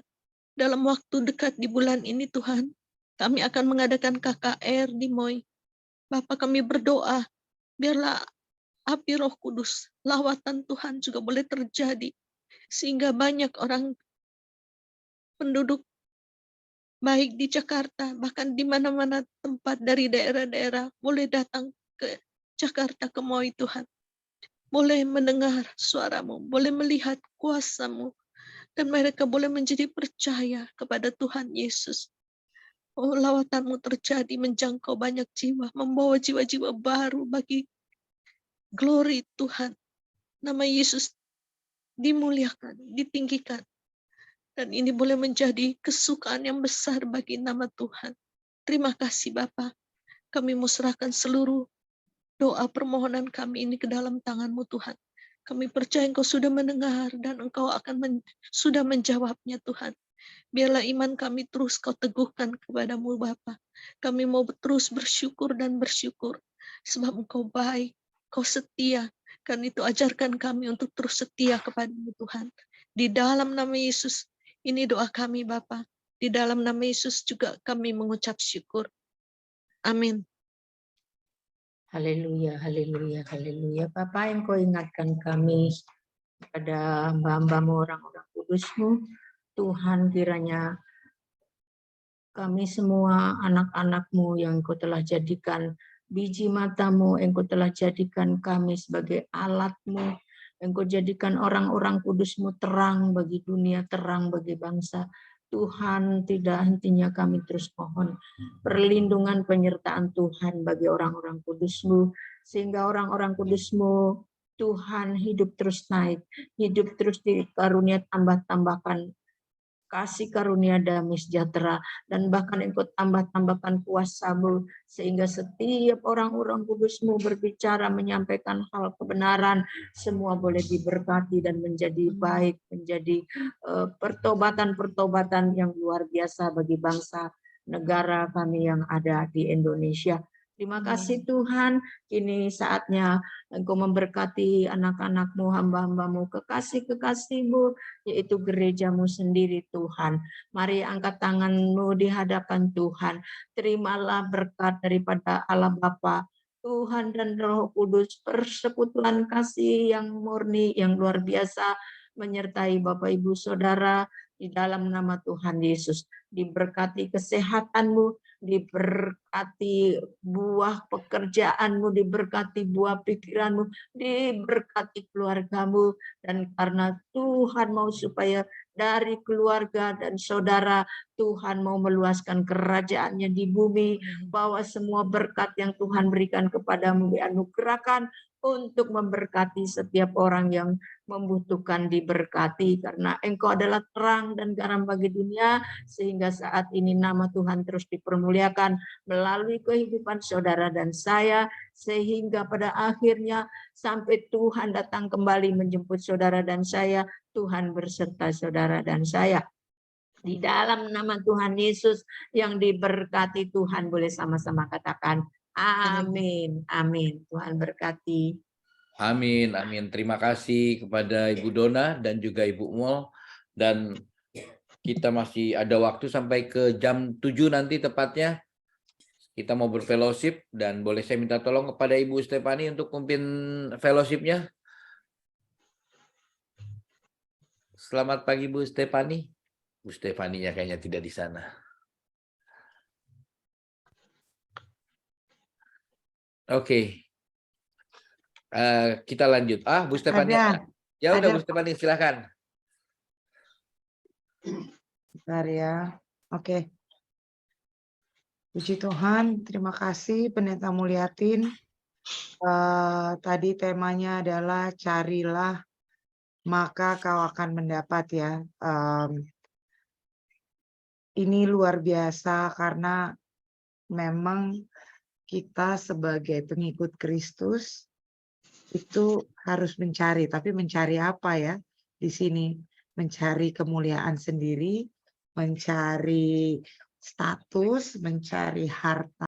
dalam waktu dekat di bulan ini, Tuhan, kami akan mengadakan KKR di Moi. Bapa, kami berdoa, biarlah api Roh Kudus, lawatan Tuhan juga boleh terjadi, sehingga banyak orang penduduk baik di Jakarta, bahkan di mana-mana tempat dari daerah-daerah boleh datang ke Jakarta, ke Moi, Tuhan. Boleh mendengar suara-Mu, boleh melihat kuasa-Mu, dan mereka boleh menjadi percaya kepada Tuhan Yesus. Oh, lawatan-Mu terjadi menjangkau banyak jiwa, membawa jiwa-jiwa baru bagi glory Tuhan. Nama Yesus dimuliakan, ditinggikan. Dan ini boleh menjadi kesukaan yang besar bagi nama Tuhan. Terima kasih Bapa. Kami mau serahkan seluruh doa permohonan kami ini ke dalam tangan-Mu Tuhan. Kami percaya Engkau sudah mendengar dan Engkau akan sudah menjawabnya Tuhan. Biarlah iman kami terus Kau teguhkan kepada-Mu Bapa. Kami mau terus bersyukur dan bersyukur. Sebab Engkau baik, Kau setia. Karena itu ajarkan kami untuk terus setia kepada-Mu Tuhan. Di dalam nama Yesus, ini doa kami Bapa. Di dalam nama Yesus juga kami mengucap syukur. Amin. Haleluya, haleluya, haleluya. Bapa, yang Kau ingatkan kami pada hamba-hamba-Mu, orang-orang kudus-Mu, Tuhan, kiranya kami semua anak-anak-Mu yang Kau telah jadikan biji mata-Mu, yang Kau telah jadikan kami sebagai alat-Mu, yang Kau jadikan orang-orang kudus-Mu terang bagi dunia, terang bagi bangsa. Tuhan, tidak hentinya kami terus mohon perlindungan penyertaan Tuhan bagi orang-orang kudus-Mu, sehingga orang-orang kudus-Mu, Tuhan, hidup terus naik, hidup terus dikarunia tambah-tambahkan kasih karunia damai sejahtera, dan bahkan Engkau tambah-tambahkan kuasa-Mu, sehingga setiap orang-orang kudus-Mu berbicara, menyampaikan hal kebenaran, semua boleh diberkati dan menjadi baik, menjadi pertobatan-pertobatan yang luar biasa bagi bangsa negara kami yang ada di Indonesia. Terima kasih Tuhan, kini saatnya Engkau memberkati anak-anak-Mu, hamba-hamba-Mu, kekasih-kekasih-Mu, yaitu gereja-Mu sendiri Tuhan. Mari angkat tangan-Mu di hadapan Tuhan. Terimalah berkat daripada Allah Bapa, Tuhan dan Roh Kudus, persekutuan kasih yang murni, yang luar biasa, menyertai Bapak Ibu Saudara di dalam nama Tuhan Yesus. Diberkati kesehatan-Mu, diberkati buah pekerjaan-Mu, diberkati buah pikiran-Mu, diberkati keluarga-Mu, dan karena Tuhan mau supaya dari keluarga dan saudara, Tuhan mau meluaskan kerajaan-Nya di bumi, bahwa semua berkat yang Tuhan berikan kepadamu dianugerahkan untuk memberkati setiap orang yang membutuhkan diberkati, karena Engkau adalah terang dan garam bagi dunia, sehingga saat ini nama Tuhan terus dipermuliakan melalui kehidupan saudara dan saya, sehingga pada akhirnya sampai Tuhan datang kembali menjemput saudara dan saya, Tuhan berserta saudara dan saya. Di dalam nama Tuhan Yesus yang diberkati Tuhan, boleh sama-sama katakan amin, amin. Tuhan berkati. Amin, amin. Terima kasih kepada Ibu Dona dan juga Ibu Mol. Dan kita masih ada waktu sampai ke jam 7 nanti tepatnya. Kita mau berfellowship, dan boleh saya minta tolong kepada Ibu Stefani untuk memimpin fellowship-nya. Selamat pagi Bu Stefani. Bu Stefani-nya kayaknya tidak di sana. Oke. Kita lanjut. Bu Stefani. Ya udah Bu Stefani, silakan. Bentar ya. Oke. Puji Tuhan, terima kasih Pendeta Mulyatin. Tadi temanya adalah carilah maka kau akan mendapat ya. Ini luar biasa karena memang kita sebagai pengikut Kristus itu harus mencari, tapi mencari apa ya di sini? mencari kemuliaan sendiri, mencari status, mencari harta.